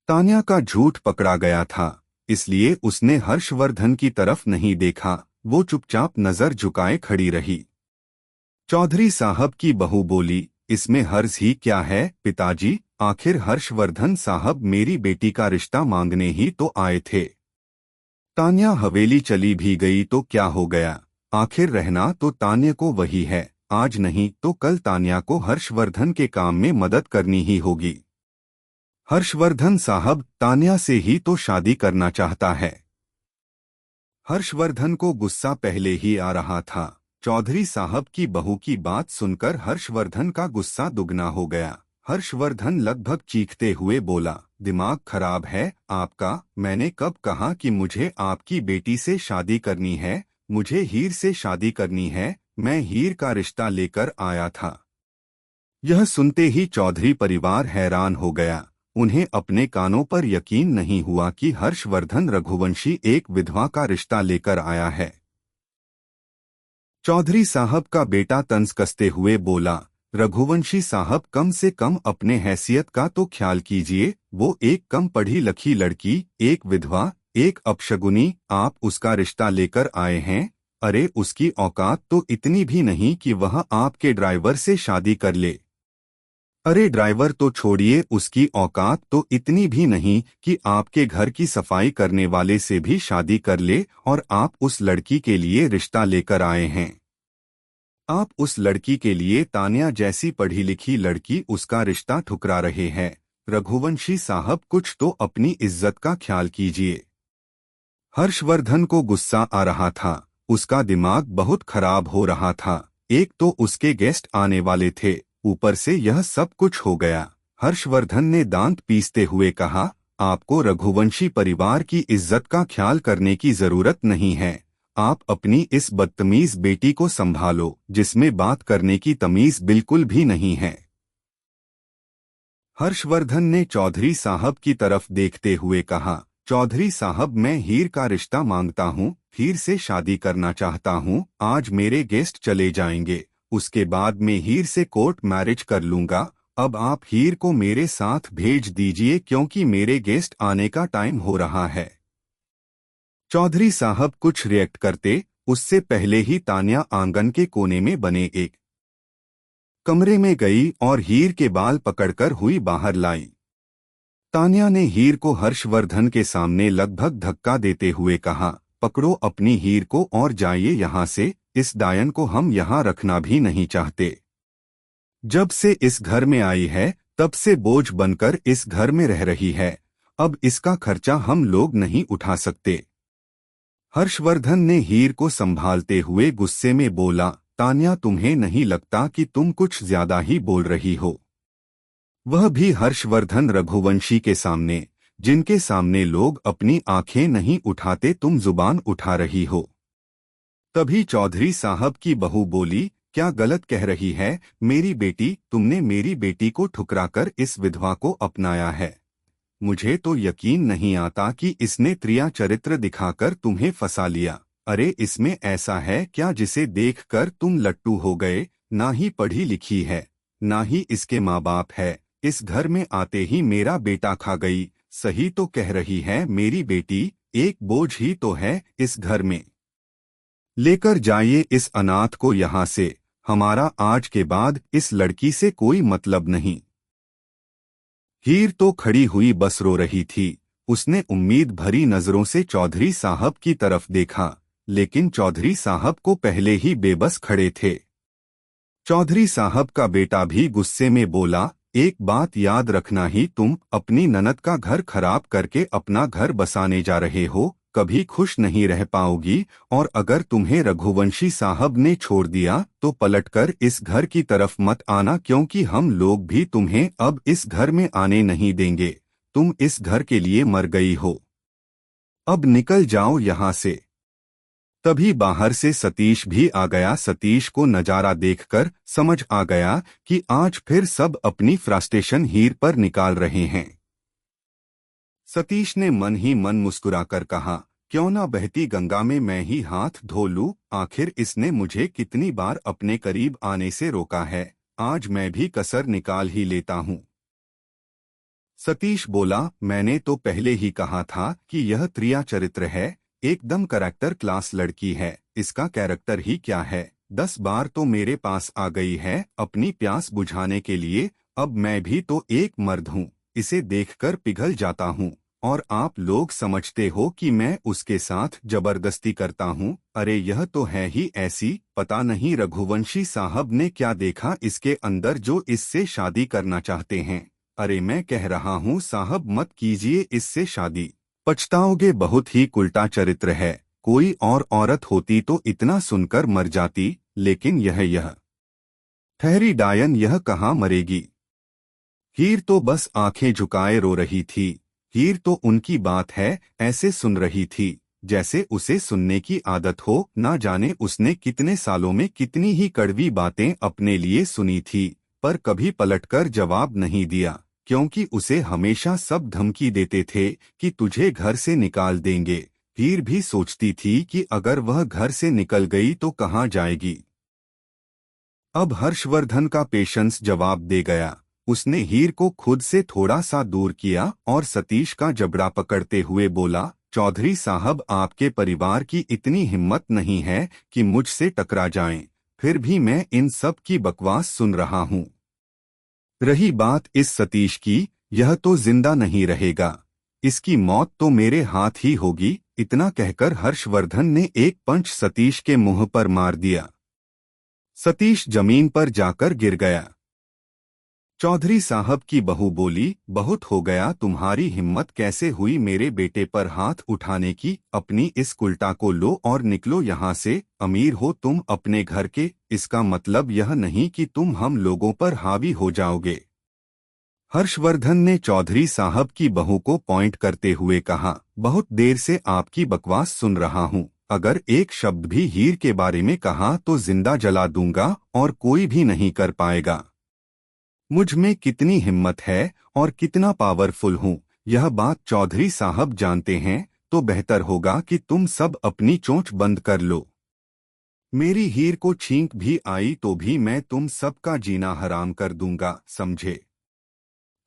तान्या का झूठ पकड़ा गया था, इसलिए उसने हर्षवर्धन की तरफ नहीं देखा। वो चुपचाप नजर झुकाए खड़ी रही। चौधरी साहब की बहू बोली, इसमें हर्ज ही क्या है पिताजी? आखिर हर्षवर्धन साहब मेरी बेटी का रिश्ता मांगने ही तो आए थे। तान्या हवेली चली भी गई तो क्या हो गया? आखिर रहना तो तान्या को वही है, आज नहीं तो कल तान्या को हर्षवर्धन के काम में मदद करनी ही होगी। हर्षवर्धन साहब तान्या से ही तो शादी करना चाहता है। हर्षवर्धन को गुस्सा पहले ही आ रहा था। चौधरी साहब की बहू की बात सुनकर हर्षवर्धन का गुस्सा दुगना हो गया। हर्षवर्धन लगभग चीखते हुए बोला, दिमाग खराब है आपका? मैंने कब कहा कि मुझे आपकी बेटी से शादी करनी है? मुझे हीर से शादी करनी है। मैं हीर का रिश्ता लेकर आया था। यह सुनते ही चौधरी परिवार हैरान हो गया। उन्हें अपने कानों पर यकीन नहीं हुआ कि हर्षवर्धन रघुवंशी एक विधवा का रिश्ता लेकर आया है। चौधरी साहब का बेटा तंज कसते हुए बोला, रघुवंशी साहब कम से कम अपने हैसियत का तो ख्याल कीजिए। वो एक कम पढ़ी लिखी लड़की, एक विधवा, एक अपशगुनी, आप उसका रिश्ता लेकर आए हैं। अरे उसकी औकात तो इतनी भी नहीं कि वह आपके ड्राइवर से शादी कर ले। अरे ड्राइवर तो छोड़िए, उसकी औकात तो इतनी भी नहीं कि आपके घर की सफाई करने वाले से भी शादी कर ले, और आप उस लड़की के लिए रिश्ता लेकर आए हैं। आप उस लड़की के लिए तान्या जैसी पढ़ी लिखी लड़की उसका रिश्ता ठुकरा रहे हैं। रघुवंशी साहब कुछ तो अपनी इज्जत का ख्याल कीजिए। हर्षवर्धन को गुस्सा आ रहा था, उसका दिमाग बहुत खराब हो रहा था। एक तो उसके गेस्ट आने वाले थे, ऊपर से यह सब कुछ हो गया। हर्षवर्धन ने दांत पीसते हुए कहा, आपको रघुवंशी परिवार की इज्जत का ख्याल करने की जरूरत नहीं है। आप अपनी इस बदतमीज बेटी को संभालो, जिसमें बात करने की तमीज बिल्कुल भी नहीं है। हर्षवर्धन ने चौधरी साहब की तरफ देखते हुए कहा, चौधरी साहब मैं हीर का रिश्ता मांगता हूँ, हीर से शादी करना चाहता हूँ। आज मेरे गेस्ट चले जाएंगे, उसके बाद मैं हीर से कोर्ट मैरिज कर लूंगा। अब आप हीर को मेरे साथ भेज दीजिए, क्योंकि मेरे गेस्ट आने का टाइम हो रहा है। चौधरी साहब कुछ रिएक्ट करते उससे पहले ही तान्या आंगन के कोने में बने एक कमरे में गई और हीर के बाल पकड़कर हुई बाहर लाई। तान्या ने हीर को हर्षवर्धन के सामने लगभग धक्का देते हुए कहा, पकड़ो अपनी हीर को और जाइए यहाँ से। इस डायन को हम यहाँ रखना भी नहीं चाहते। जब से इस घर में आई है तब से बोझ बनकर इस घर में रह रही है। अब इसका खर्चा हम लोग नहीं उठा सकते। हर्षवर्धन ने हीर को संभालते हुए गुस्से में बोला, तान्या तुम्हें नहीं लगता कि तुम कुछ ज्यादा ही बोल रही हो? वह भी हर्षवर्धन रघुवंशी के सामने, जिनके सामने लोग अपनी आंखें नहीं उठाते, तुम जुबान उठा रही हो। तभी चौधरी साहब की बहू बोली, क्या गलत कह रही है मेरी बेटी? तुमने मेरी बेटी को ठुकराकर इस विधवा को अपनाया है। मुझे तो यकीन नहीं आता कि इसने त्रिया चरित्र दिखाकर तुम्हें फंसा लिया। अरे इसमें ऐसा है क्या जिसे देखकर तुम लट्टू हो गए? ना ही पढ़ी लिखी है, ना ही इसके माँ बाप है। इस घर में आते ही मेरा बेटा खा गई। सही तो कह रही है मेरी बेटी, एक बोझ ही तो है इस घर में। लेकर जाइए इस अनाथ को यहाँ से। हमारा आज के बाद इस लड़की से कोई मतलब नहीं। हीर तो खड़ी हुई बस रो रही थी। उसने उम्मीद भरी नजरों से चौधरी साहब की तरफ देखा। लेकिन चौधरी साहब को पहले ही बेबस खड़े थे। चौधरी साहब का बेटा भी गुस्से में बोला, एक बात याद रखना, ही तुम अपनी ननद का घर खराब करके अपना घर बसाने जा रहे हो, कभी खुश नहीं रह पाओगी। और अगर तुम्हें रघुवंशी साहब ने छोड़ दिया तो पलटकर इस घर की तरफ मत आना, क्योंकि हम लोग भी तुम्हें अब इस घर में आने नहीं देंगे। तुम इस घर के लिए मर गई हो, अब निकल जाओ यहाँ से। तभी बाहर से सतीश भी आ गया। सतीश को नजारा देखकर समझ आ गया कि आज फिर सब अपनी फ्रस्ट्रेशन हीर पर निकाल रहे हैं। सतीश ने मन ही मन मुस्कुराकर कहा, क्यों ना बहती गंगा में मैं ही हाथ धो लूं, आखिर इसने मुझे कितनी बार अपने करीब आने से रोका है, आज मैं भी कसर निकाल ही लेता हूं। सतीश बोला, मैंने तो पहले ही कहा था कि यह त्रिया चरित्र है, एकदम कैरेक्टर क्लास लड़की है, इसका कैरेक्टर ही क्या है, 10 बार तो मेरे पास आ गई है अपनी प्यास बुझाने के लिए, अब मैं भी तो एक मर्द हूँ, इसे देखकर पिघल जाता हूँ, और आप लोग समझते हो कि मैं उसके साथ जबरदस्ती करता हूँ। अरे यह तो है ही ऐसी, पता नहीं रघुवंशी साहब ने क्या देखा इसके अंदर जो इससे शादी करना चाहते हैं। अरे मैं कह रहा हूँ साहब मत कीजिए इससे शादी, पछताओगे बहुत ही उल्टा चरित्र है, कोई और औरत होती तो इतना सुनकर मर जाती, लेकिन यह ठहरी डायन, यह कहाँ मरेगी। हीर तो बस आंखें झुकाए रो रही थी। हीर तो उनकी बात है ऐसे सुन रही थी जैसे उसे सुनने की आदत हो, ना जाने उसने कितने सालों में कितनी ही कड़वी बातें अपने लिए सुनी थी, पर कभी पलटकर जवाब नहीं दिया, क्योंकि उसे हमेशा सब धमकी देते थे कि तुझे घर से निकाल देंगे। हीर भी सोचती थी कि अगर वह घर से निकल गई तो कहाँ जाएगी। अब हर्षवर्धन का पेशेंस जवाब दे गया। उसने हीर को खुद से थोड़ा सा दूर किया और सतीश का जबड़ा पकड़ते हुए बोला, चौधरी साहब आपके परिवार की इतनी हिम्मत नहीं है कि मुझसे टकरा जाएं, फिर भी मैं इन सब की बकवास सुन रहा हूँ। रही बात इस सतीश की, यह तो जिंदा नहीं रहेगा, इसकी मौत तो मेरे हाथ ही होगी। इतना कहकर हर्षवर्धन ने एक पंच सतीश के मुंह पर मार दिया। सतीश जमीन पर जाकर गिर गया। चौधरी साहब की बहू बोली, बहुत हो गया, तुम्हारी हिम्मत कैसे हुई मेरे बेटे पर हाथ उठाने की, अपनी इस कुल्टा को लो और निकलो यहाँ से। अमीर हो तुम अपने घर के, इसका मतलब यह नहीं कि तुम हम लोगों पर हावी हो जाओगे। हर्षवर्धन ने चौधरी साहब की बहू को पॉइंट करते हुए कहा, बहुत देर से आपकी बकवास सुन रहा हूँ, अगर एक शब्द भी हीर के बारे में कहा तो जिंदा जला दूंगा और कोई भी नहीं कर पाएगा। मुझ में कितनी हिम्मत है और कितना पावरफुल हूँ, यह बात चौधरी साहब जानते हैं, तो बेहतर होगा कि तुम सब अपनी चोंच बंद कर लो। मेरी हीर को छींक भी आई तो भी मैं तुम सबका जीना हराम कर दूंगा, समझे।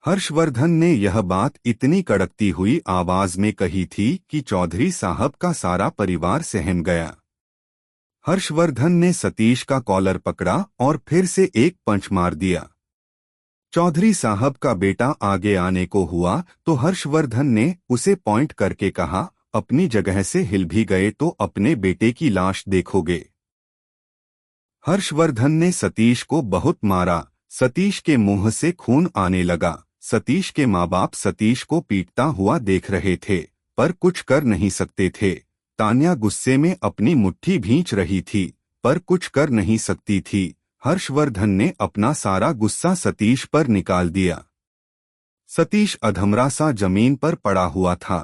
हर्षवर्धन ने यह बात इतनी कड़कती हुई आवाज में कही थी कि चौधरी साहब का सारा परिवार सहम गया। हर्षवर्धन ने सतीश का कॉलर पकड़ा और फिर से एक पंच मार दिया। चौधरी साहब का बेटा आगे आने को हुआ तो हर्षवर्धन ने उसे पॉइंट करके कहा, अपनी जगह से हिल भी गए तो अपने बेटे की लाश देखोगे। हर्षवर्धन ने सतीश को बहुत मारा। सतीश के मुंह से खून आने लगा। सतीश के माँ बाप सतीश को पीटता हुआ देख रहे थे, पर कुछ कर नहीं सकते थे। तान्या गुस्से में अपनी मुट्ठी भींच रही थी, पर कुछ कर नहीं सकती थी। हर्षवर्धन ने अपना सारा गुस्सा सतीश पर निकाल दिया। सतीश अधमरा सा जमीन पर पड़ा हुआ था।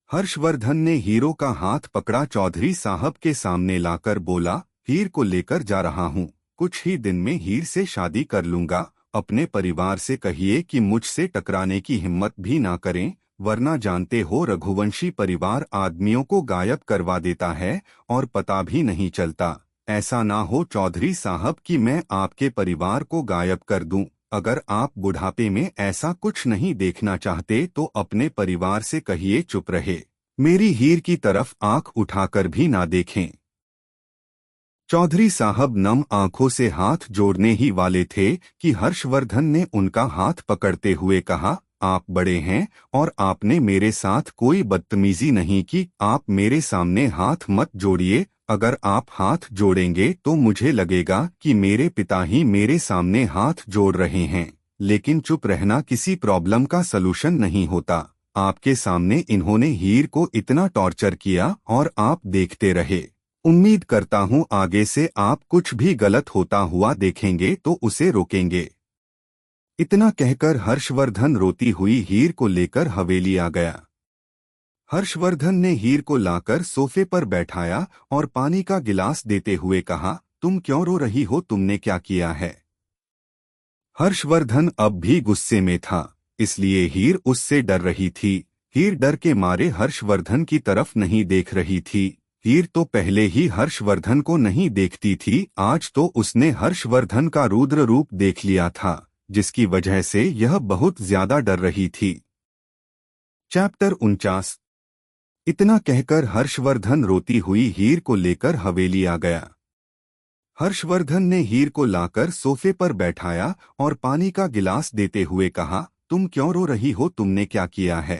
हर्षवर्धन ने हीरो का हाथ पकड़ा, चौधरी साहब के सामने लाकर बोला, हीर को लेकर जा रहा हूँ, कुछ ही दिन में हीर से शादी कर लूंगा। अपने परिवार से कहिए कि मुझसे टकराने की हिम्मत भी ना करें, वरना जानते हो रघुवंशी परिवार आदमियों को गायब करवा देता है और पता भी नहीं चलता। ऐसा ना हो चौधरी साहब कि मैं आपके परिवार को गायब कर दूं। अगर आप बुढ़ापे में ऐसा कुछ नहीं देखना चाहते तो अपने परिवार से कहिए चुप रहे, मेरी हीर की तरफ आंख उठाकर भी ना देखें। चौधरी साहब नम आंखों से हाथ जोड़ने ही वाले थे कि हर्षवर्धन ने उनका हाथ पकड़ते हुए कहा, आप बड़े हैं और आपने मेरे साथ कोई बदतमीजी नहीं की। आप मेरे सामने हाथ मत जोड़िए। अगर आप हाथ जोड़ेंगे तो मुझे लगेगा कि मेरे पिता ही मेरे सामने हाथ जोड़ रहे हैं। लेकिन चुप रहना किसी प्रॉब्लम का सलूशन नहीं होता। आपके सामने इन्होंने हीर को इतना टॉर्चर किया और आप देखते रहे। उम्मीद करता हूँ आगे से आप कुछ भी गलत होता हुआ देखेंगे तो उसे रोकेंगे। इतना कहकर हर्षवर्धन रोती हुई हीर को लेकर हवेली आ गया। हर्षवर्धन ने हीर को लाकर सोफे पर बैठाया और पानी का गिलास देते हुए कहा, तुम क्यों रो रही हो, तुमने क्या किया है? हर्षवर्धन अब भी गुस्से में था, इसलिए हीर उससे डर रही थी। हीर डर के मारे हर्षवर्धन की तरफ नहीं देख रही थी। हीर तो पहले ही हर्षवर्धन को नहीं देखती थी, आज तो उसने हर्षवर्धन का रुद्र रूप देख लिया था, जिसकी वजह से यह बहुत ज्यादा डर रही थी। चैप्टर 49। इतना कहकर हर्षवर्धन रोती हुई हीर को लेकर हवेली आ गया। हर्षवर्धन ने हीर को लाकर सोफे पर बैठाया और पानी का गिलास देते हुए कहा, तुम क्यों रो रही हो, तुमने क्या किया है?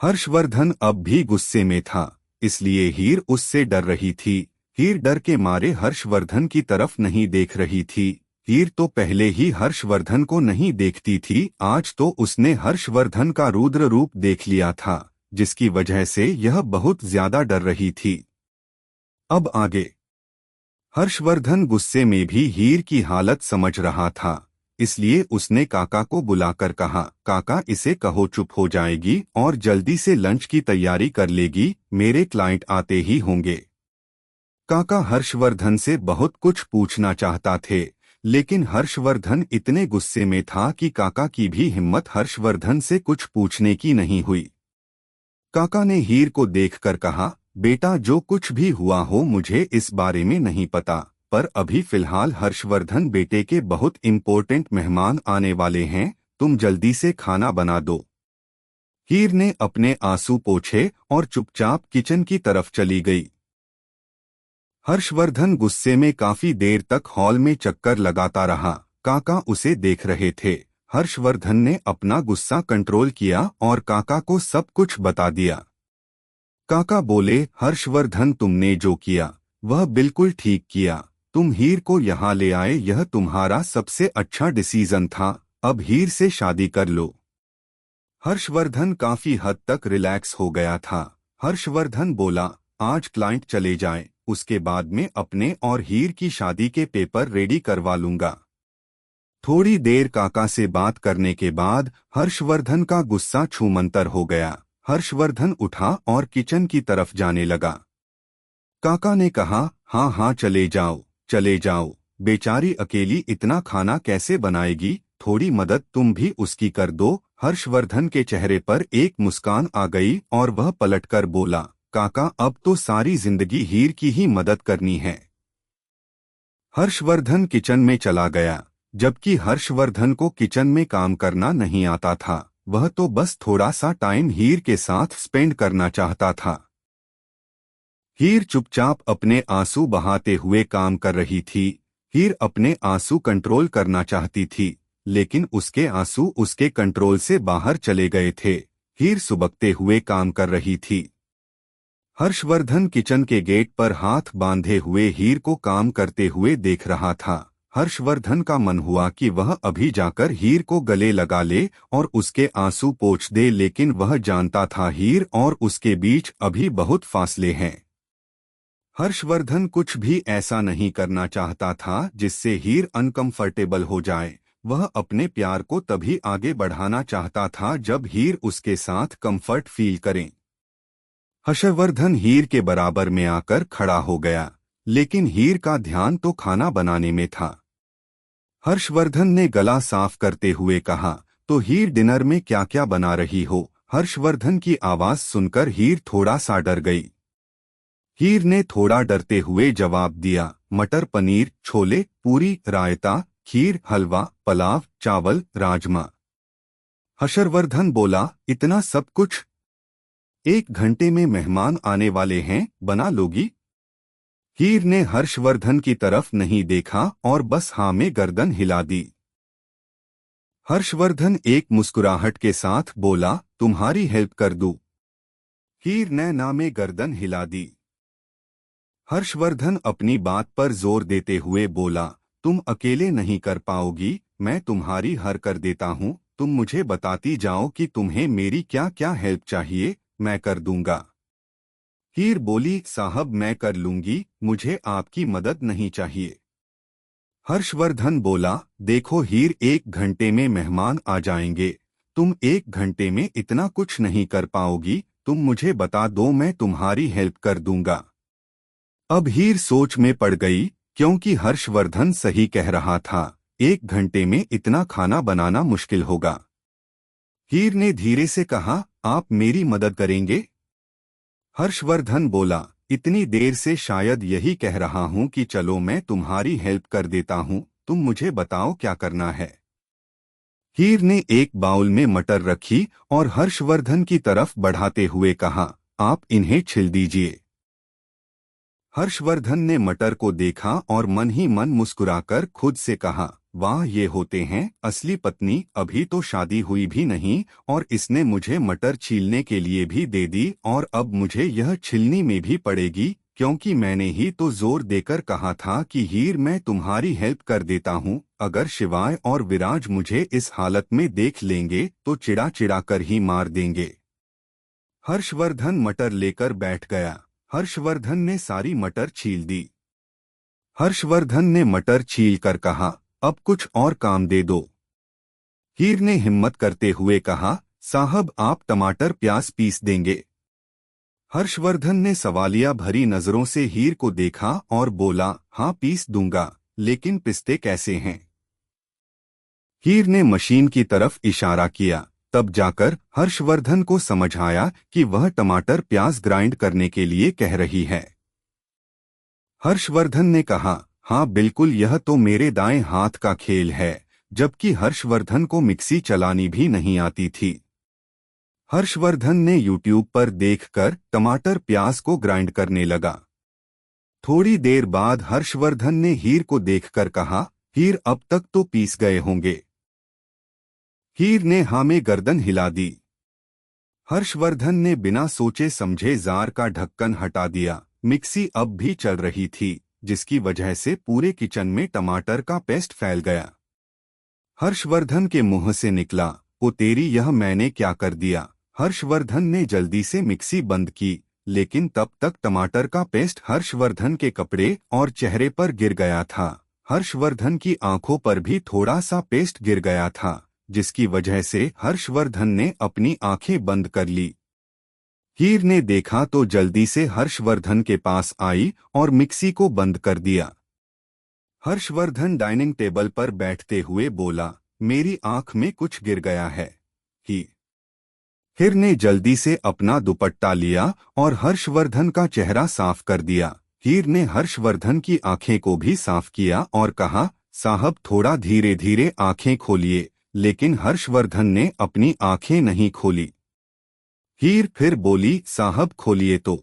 हर्षवर्धन अब भी गुस्से में था, इसलिए हीर उससे डर रही थी। हीर डर के मारे हर्षवर्धन की तरफ नहीं देख रही थी। हीर तो पहले ही हर्षवर्धन को नहीं देखती थी, आज तो उसने हर्षवर्धन का रुद्र रूप देख लिया था, जिसकी वजह से यह बहुत ज्यादा डर रही थी। अब आगे। हर्षवर्धन गुस्से में भी हीर की हालत समझ रहा था, इसलिए उसने काका को बुलाकर कहा, काका इसे कहो चुप हो जाएगी और जल्दी से लंच की तैयारी कर लेगी, मेरे क्लाइंट आते ही होंगे। काका हर्षवर्धन से बहुत कुछ पूछना चाहता थे, लेकिन हर्षवर्धन इतने गुस्से में था कि काका की भी हिम्मत हर्षवर्धन से कुछ पूछने की नहीं हुई। काका ने हीर को देखकर कहा, बेटा जो कुछ भी हुआ हो मुझे इस बारे में नहीं पता, पर अभी फिलहाल हर्षवर्धन बेटे के बहुत इम्पोर्टेंट मेहमान आने वाले हैं, तुम जल्दी से खाना बना दो। हीर ने अपने आंसू पोंछे और चुपचाप किचन की तरफ चली गई। हर्षवर्धन गुस्से में काफी देर तक हॉल में चक्कर लगाता रहा। काका उसे देख रहे थे। हर्षवर्धन ने अपना गुस्सा कंट्रोल किया और काका को सब कुछ बता दिया। काका बोले, हर्षवर्धन तुमने जो किया वह बिल्कुल ठीक किया, तुम हीर को यहाँ ले आए, यह तुम्हारा सबसे अच्छा डिसीजन था, अब हीर से शादी कर लो। हर्षवर्धन काफी हद तक रिलैक्स हो गया था। हर्षवर्धन बोला, आज क्लाइंट चले जाएं, उसके बाद में अपने और हीर की शादी के पेपर रेडी करवा लूंगा। थोड़ी देर काका से बात करने के बाद हर्षवर्धन का गुस्सा छूमंतर हो गया। हर्षवर्धन उठा और किचन की तरफ जाने लगा। काका ने कहा, हाँ हाँ चले जाओ, बेचारी अकेली इतना खाना कैसे बनाएगी, थोड़ी मदद तुम भी उसकी कर दो। हर्षवर्धन के चेहरे पर एक मुस्कान आ गई और वह पलटकर बोला, काका अब तो सारी जिंदगी हीर की ही मदद करनी है। हर्षवर्धन किचन में चला गया, जबकि हर्षवर्धन को किचन में काम करना नहीं आता था, वह तो बस थोड़ा सा टाइम हीर के साथ स्पेंड करना चाहता था। हीर चुपचाप अपने आंसू बहाते हुए काम कर रही थी। हीर अपने आंसू कंट्रोल करना चाहती थी, लेकिन उसके आंसू उसके कंट्रोल से बाहर चले गए थे। हीर सुबकते हुए काम कर रही थी। हर्षवर्धन किचन के गेट पर हाथ बांधे हुए हीर को काम करते हुए देख रहा था। हर्षवर्धन का मन हुआ कि वह अभी जाकर हीर को गले लगा ले और उसके आंसू पोंछ दे, लेकिन वह जानता था हीर और उसके बीच अभी बहुत फासले हैं। हर्षवर्धन कुछ भी ऐसा नहीं करना चाहता था जिससे हीर अनकंफर्टेबल हो जाए। वह अपने प्यार को तभी आगे बढ़ाना चाहता था जब हीर उसके साथ कंफर्ट फील करें। हर्षवर्धन हीर के बराबर में आकर खड़ा हो गया, लेकिन हीर का ध्यान तो खाना बनाने में था। हर्षवर्धन ने गला साफ करते हुए कहा, तो हीर डिनर में क्या क्या बना रही हो? हर्षवर्धन की आवाज सुनकर हीर थोड़ा सा डर गई। हीर ने थोड़ा डरते हुए जवाब दिया, मटर पनीर, छोले, पूरी, रायता, खीर, हलवा, पुलाव, चावल, राजमा। हर्षवर्धन बोला, इतना सब कुछ? 1 घंटे में मेहमान आने वाले हैं, बना लोगी? हीर ने हर्षवर्धन की तरफ नहीं देखा और बस हाँ में गर्दन हिला दी। हर्षवर्धन एक मुस्कुराहट के साथ बोला, तुम्हारी हेल्प कर दूं? हीर ने ना में गर्दन हिला दी। हर्षवर्धन अपनी बात पर जोर देते हुए बोला, तुम अकेले नहीं कर पाओगी, मैं तुम्हारी हर कर देता हूँ। तुम मुझे बताती जाओ कि तुम्हें मेरी क्या क्या हेल्प चाहिए, मैं कर दूंगा। हीर बोली, साहब मैं कर लूंगी, मुझे आपकी मदद नहीं चाहिए। हर्षवर्धन बोला, देखो हीर, 1 घंटे में मेहमान आ जाएंगे। तुम 1 घंटे में इतना कुछ नहीं कर पाओगी, तुम मुझे बता दो, मैं तुम्हारी हेल्प कर दूंगा। अब हीर सोच में पड़ गई, क्योंकि हर्षवर्धन सही कह रहा था, 1 घंटे में इतना खाना बनाना मुश्किल होगा। हीर ने धीरे से कहा, आप मेरी मदद करेंगे? हर्षवर्धन बोला, इतनी देर से शायद यही कह रहा हूं कि चलो मैं तुम्हारी हेल्प कर देता हूं, तुम मुझे बताओ क्या करना है। हीर ने एक बाउल में मटर रखी और हर्षवर्धन की तरफ बढ़ाते हुए कहा, आप इन्हें छिल दीजिए। हर्षवर्धन ने मटर को देखा और मन ही मन मुस्कुराकर खुद से कहा, वाह, ये होते हैं असली पत्नी, अभी तो शादी हुई भी नहीं और इसने मुझे मटर छीलने के लिए भी दे दी, और अब मुझे यह छिलनी में भी पड़ेगी, क्योंकि मैंने ही तो जोर देकर कहा था कि हीर मैं तुम्हारी हेल्प कर देता हूँ। अगर शिवाय और विराज मुझे इस हालत में देख लेंगे तो चिड़ा चिड़ा कर ही मार देंगे। हर्षवर्धन मटर लेकर बैठ गया। हर्षवर्धन ने सारी मटर छील दी। हर्षवर्धन ने मटर छील कर कहा, अब कुछ और काम दे दो। हीर ने हिम्मत करते हुए कहा, साहब आप टमाटर प्याज पीस देंगे? हर्षवर्धन ने सवालिया भरी नजरों से हीर को देखा और बोला, हाँ पीस दूंगा, लेकिन पिसते कैसे हैं? हीर ने मशीन की तरफ इशारा किया। तब जाकर हर्षवर्धन को समझ आया कि वह टमाटर प्याज ग्राइंड करने के लिए कह रही है। हर्षवर्धन ने कहा, हाँ बिल्कुल, यह तो मेरे दाएं हाथ का खेल है, जबकि हर्षवर्धन को मिक्सी चलानी भी नहीं आती थी। हर्षवर्धन ने यूट्यूब पर देखकर टमाटर प्याज को ग्राइंड करने लगा। थोड़ी देर बाद हर्षवर्धन ने हीर को देखकर कहा, हीर अब तक तो पीस गए होंगे। हीर ने हाँ में गर्दन हिला दी। हर्षवर्धन ने बिना सोचे समझे जार का ढक्कन हटा दिया। मिक्सी अब भी चल रही थी, जिसकी वजह से पूरे किचन में टमाटर का पेस्ट फैल गया। हर्षवर्धन के मुंह से निकला, ओ तेरी, यह मैंने क्या कर दिया। हर्षवर्धन ने जल्दी से मिक्सी बंद की, लेकिन तब तक टमाटर का पेस्ट हर्षवर्धन के कपड़े और चेहरे पर गिर गया था। हर्षवर्धन की आंखों पर भी थोड़ा सा पेस्ट गिर गया था, जिसकी वजह से हर्षवर्धन ने अपनी आंखें बंद कर ली। हीर ने देखा तो जल्दी से हर्षवर्धन के पास आई और मिक्सी को बंद कर दिया। हर्षवर्धन डाइनिंग टेबल पर बैठते हुए बोला, मेरी आंख में कुछ गिर गया है। हीर ने जल्दी से अपना दुपट्टा लिया और हर्षवर्धन का चेहरा साफ कर दिया। हीर ने हर्षवर्धन की आंखें को भी साफ किया और कहा, साहब थोड़ा धीरे धीरे आंखें खोलिए। लेकिन हर्षवर्धन ने अपनी आंखें नहीं खोली। हीर फिर बोली, साहब खोलिए तो।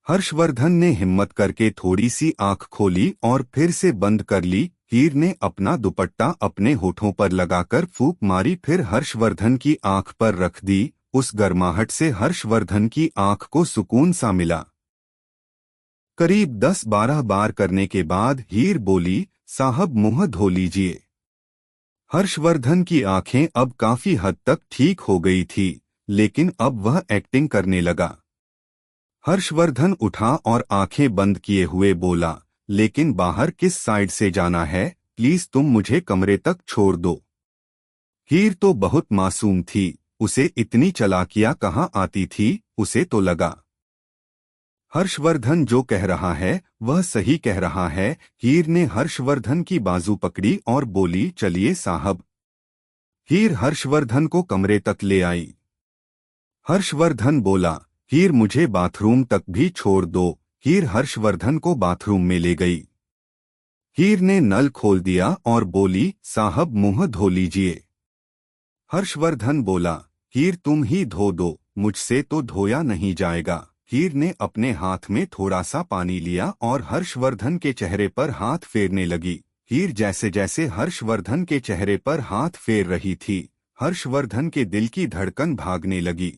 हर्षवर्धन ने हिम्मत करके थोड़ी सी आंख खोली और फिर से बंद कर ली। हीर ने अपना दुपट्टा अपने होठों पर लगाकर फूंक मारी, फिर हर्षवर्धन की आंख पर रख दी। उस गर्माहट से हर्षवर्धन की आंख को सुकून सा मिला। करीब 10-12 बार करने के बाद हीर बोली, साहब मुंह धो लीजिए। हर्षवर्धन की आंखें अब काफी हद तक ठीक हो गई थी, लेकिन अब वह एक्टिंग करने लगा। हर्षवर्धन उठा और आंखें बंद किए हुए बोला, लेकिन बाहर किस साइड से जाना है, प्लीज तुम मुझे कमरे तक छोड़ दो। हीर तो बहुत मासूम थी, उसे इतनी चालाकियां कहाँ आती थी। उसे तो लगा हर्षवर्धन जो कह रहा है वह सही कह रहा है। हीर ने हर्षवर्धन की बाजू पकड़ी और बोली, चलिए साहब। हीर हर्षवर्धन को कमरे तक ले आई। हर्षवर्धन बोला, हीर मुझे बाथरूम तक भी छोड़ दो। हीर हर्षवर्धन को बाथरूम में ले गई। हीर ने नल खोल दिया और बोली, साहब मुंह धो लीजिए। हर्षवर्धन बोला, हीर तुम ही धो दो, मुझसे तो धोया नहीं जाएगा। हीर ने अपने हाथ में थोड़ा सा पानी लिया और हर्षवर्धन के चेहरे पर हाथ फेरने लगी। हीर जैसे जैसे हर्षवर्धन के चेहरे पर हाथ फेर रही थी, हर्षवर्धन के दिल की धड़कन भागने लगी।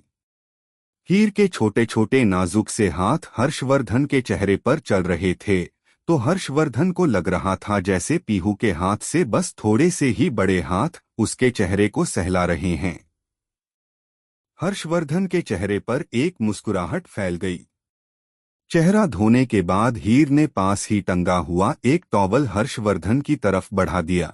हीर के छोटे छोटे नाजुक से हाथ हर्षवर्धन के चेहरे पर चल रहे थे, तो हर्षवर्धन को लग रहा था जैसे पीहू के हाथ से बस थोड़े से ही बड़े हाथ उसके चेहरे को सहला रहे हैं। हर्षवर्धन के चेहरे पर एक मुस्कुराहट फैल गई। चेहरा धोने के बाद हीर ने पास ही टंगा हुआ एक टॉवल हर्षवर्धन की तरफ बढ़ा दिया।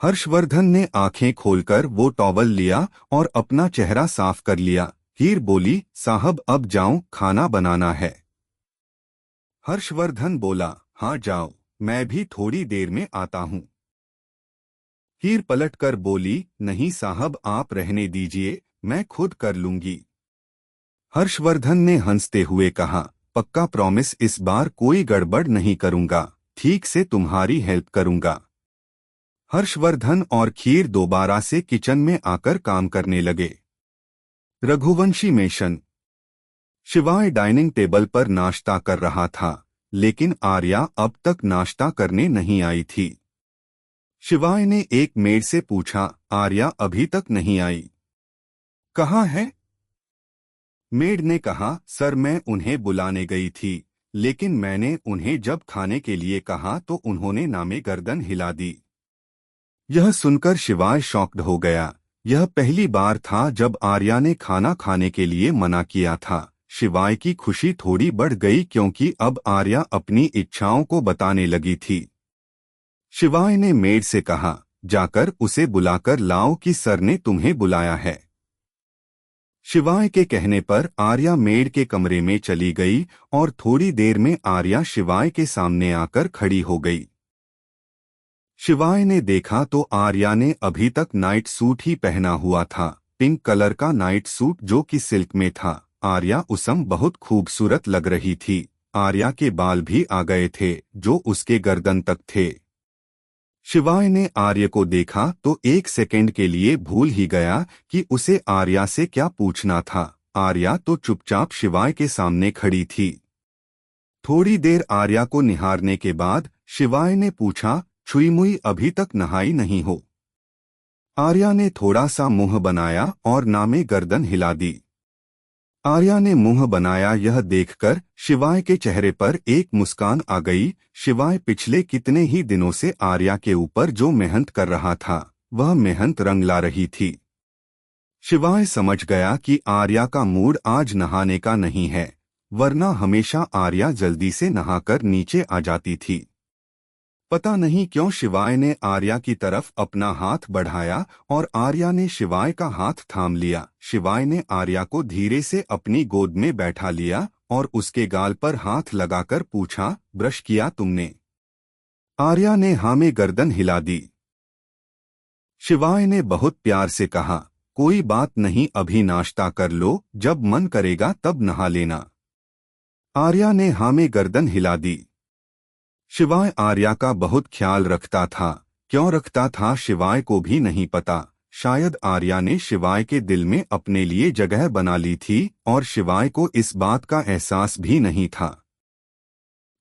हर्षवर्धन ने आंखें खोलकर वो टॉवल लिया और अपना चेहरा साफ कर लिया। हीर बोली, साहब अब जाऊं, खाना बनाना है। हर्षवर्धन बोला, हाँ जाओ, मैं भी थोड़ी देर में आता हूं। हीर पलटकर बोली, नहीं साहब आप रहने दीजिए, मैं खुद कर लूंगी। हर्षवर्धन ने हंसते हुए कहा, पक्का प्रॉमिस, इस बार कोई गड़बड़ नहीं करूंगा, ठीक से तुम्हारी हेल्प करूंगा। हर्षवर्धन और खीर दोबारा से किचन में आकर काम करने लगे। रघुवंशी मेशन। शिवाय डाइनिंग टेबल पर नाश्ता कर रहा था, लेकिन आर्या अब तक नाश्ता करने नहीं आई थी। शिवाय ने एक मेड से पूछा, आर्या अभी तक नहीं आई, कहाँ है? मेड ने कहा, सर मैं उन्हें बुलाने गई थी, लेकिन मैंने उन्हें जब खाने के लिए कहा तो उन्होंने नामे गर्दन हिला दी। यह सुनकर शिवाय शॉक्ड हो गया। यह पहली बार था जब आर्या ने खाना खाने के लिए मना किया था। शिवाय की खुशी थोड़ी बढ़ गई क्योंकि अब आर्या अपनी इच्छाओं को बताने लगी थी। शिवाय ने मेड से कहा, जाकर उसे बुलाकर लाओ कि सर ने तुम्हें बुलाया है। शिवाय के कहने पर आर्या मेड के कमरे में चली गई और थोड़ी देर में आर्या शिवाय के सामने आकर खड़ी हो गई। शिवाय ने देखा तो आर्या ने अभी तक नाइट सूट ही पहना हुआ था, पिंक कलर का नाइट सूट जो कि सिल्क में था। आर्या उसम बहुत खूबसूरत लग रही थी। आर्या के बाल भी आ गए थे जो उसके गर्दन तक थे। शिवाय ने आर्य को देखा तो एक सेकंड के लिए भूल ही गया कि उसे आर्या से क्या पूछना था। आर्या तो चुपचाप शिवाय के सामने खड़ी थी। थोड़ी देर आर्या को निहारने के बाद शिवाय ने पूछा, छुईमुई अभी तक नहाई नहीं हो? आर्या ने थोड़ा सा मुंह बनाया और नामे गर्दन हिला दी। आर्या ने मुंह बनाया यह देखकर शिवाय के चेहरे पर एक मुस्कान आ गई। शिवाय पिछले कितने ही दिनों से आर्या के ऊपर जो मेहनत कर रहा था वह मेहनत रंग ला रही थी। शिवाय समझ गया कि आर्या का मूड आज नहाने का नहीं है, वरना हमेशा आर्या जल्दी से नहाकर नीचे आ जाती थी। पता नहीं क्यों शिवाय ने आर्या की तरफ अपना हाथ बढ़ाया और आर्या ने शिवाय का हाथ थाम लिया। शिवाय ने आर्या को धीरे से अपनी गोद में बैठा लिया और उसके गाल पर हाथ लगाकर पूछा, ब्रश किया तुमने? आर्या ने हाँ में गर्दन हिला दी। शिवाय ने बहुत प्यार से कहा, कोई बात नहीं, अभी नाश्ता कर लो, जब मन करेगा तब नहा लेना। आर्या ने हाँ में गर्दन हिला दी। शिवाय आर्या का बहुत ख्याल रखता था। क्यों रखता था शिवाय को भी नहीं पता। शायद आर्या ने शिवाय के दिल में अपने लिए जगह बना ली थी और शिवाय को इस बात का एहसास भी नहीं था।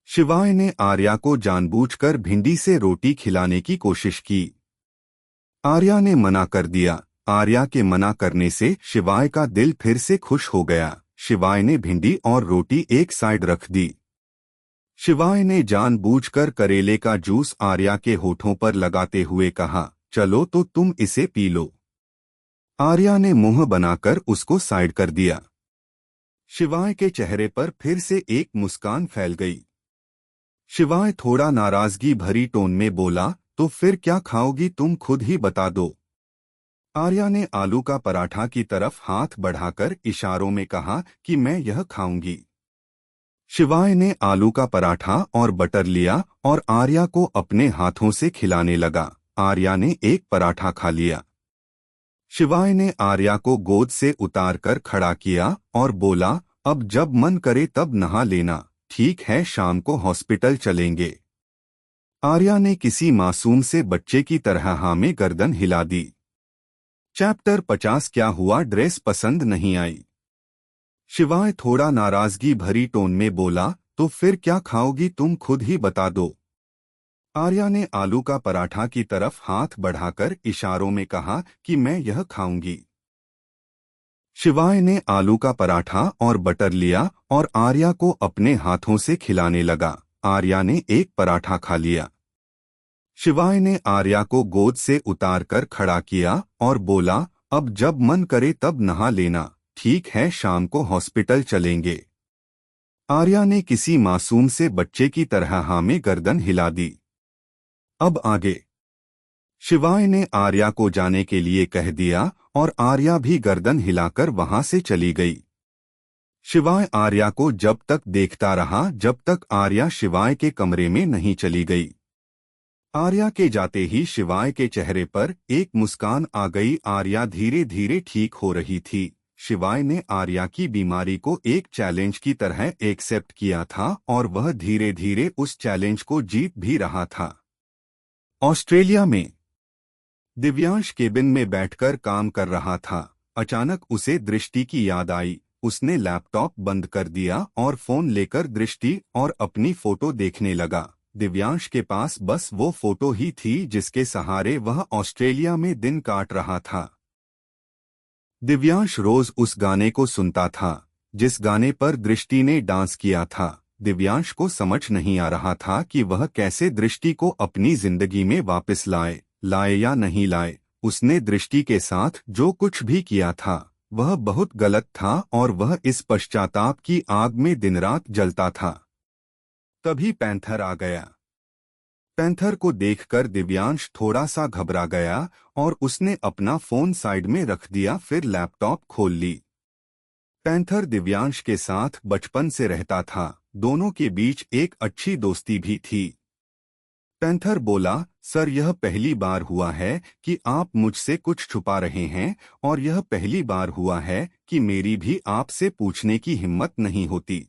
शिवाय ने आर्या को जानबूझकर भिंडी से रोटी खिलाने की कोशिश की। आर्या ने मना कर दिया। आर्या के मना करने से शिवाय का दिल फिर से खुश हो गया। शिवाय ने भिंडी और रोटी एक साइड रख दी। शिवाय ने जानबूझकर करेले का जूस आर्या के होठों पर लगाते हुए कहा, चलो तो तुम इसे पी लो। आर्या ने मुंह बनाकर उसको साइड कर दिया। शिवाय के चेहरे पर फिर से एक मुस्कान फैल गई। शिवाय थोड़ा नाराजगी भरी टोन में बोला, तो फिर क्या खाओगी तुम खुद ही बता दो। आर्या ने आलू का पराठा की तरफ हाथ बढ़ाकर इशारों में कहा कि मैं यह खाऊंगी। शिवाय ने आलू का पराठा और बटर लिया और आर्या को अपने हाथों से खिलाने लगा। आर्या ने एक पराठा खा लिया। शिवाय ने आर्या को गोद से उतारकर खड़ा किया और बोला, अब जब मन करे तब नहा लेना, ठीक है, शाम को हॉस्पिटल चलेंगे। आर्या ने किसी मासूम से बच्चे की तरह हाँ में गर्दन हिला दी। चैप्टर 50 क्या हुआ ड्रेस पसंद नहीं आई? शिवाय थोड़ा नाराजगी भरी टोन में बोला, तो फिर क्या खाओगी तुम खुद ही बता दो। आर्या ने आलू का पराठा की तरफ हाथ बढ़ाकर इशारों में कहा कि मैं यह खाऊंगी। शिवाय ने आलू का पराठा और बटर लिया और आर्या को अपने हाथों से खिलाने लगा। आर्या ने एक पराठा खा लिया। शिवाय ने आर्या को गोद से उतारकर खड़ा किया और बोला, अब जब मन करे तब नहा लेना, ठीक है, शाम को हॉस्पिटल चलेंगे। आर्या ने किसी मासूम से बच्चे की तरह हाँ में गर्दन हिला दी। अब आगे। शिवाय ने आर्या को जाने के लिए कह दिया और आर्या भी गर्दन हिलाकर वहां से चली गई। शिवाय आर्या को जब तक देखता रहा जब तक आर्या शिवाय के कमरे में नहीं चली गई। आर्या के जाते ही शिवाय के चेहरे पर एक मुस्कान आ गई। आर्या धीरे धीरे ठीक हो रही थी। शिवाय ने आर्या की बीमारी को एक चैलेंज की तरह एक्सेप्ट किया था और वह धीरे धीरे उस चैलेंज को जीत भी रहा था। ऑस्ट्रेलिया में दिव्यांश केबिन में बैठकर काम कर रहा था। अचानक उसे दृष्टि की याद आई। उसने लैपटॉप बंद कर दिया और फोन लेकर दृष्टि और अपनी फोटो देखने लगा। दिव्यांश के पास बस वो फोटो ही थी जिसके सहारे वह ऑस्ट्रेलिया में दिन काट रहा था। दिव्यांश रोज उस गाने को सुनता था जिस गाने पर दृष्टि ने डांस किया था। दिव्यांश को समझ नहीं आ रहा था कि वह कैसे दृष्टि को अपनी जिंदगी में वापस लाए या नहीं लाए। उसने दृष्टि के साथ जो कुछ भी किया था वह बहुत गलत था और वह इस पश्चाताप की आग में दिन रात जलता था। तभी पैंथर आ गया। पैंथर को देखकर दिव्यांश थोड़ा सा घबरा गया और उसने अपना फोन साइड में रख दिया, फिर लैपटॉप खोल ली। पैंथर दिव्यांश के साथ बचपन से रहता था। दोनों के बीच एक अच्छी दोस्ती भी थी। पैंथर बोला, सर, यह पहली बार हुआ है कि आप मुझसे कुछ छुपा रहे हैं और यह पहली बार हुआ है कि मेरी भी आपसे पूछने की हिम्मत नहीं होती।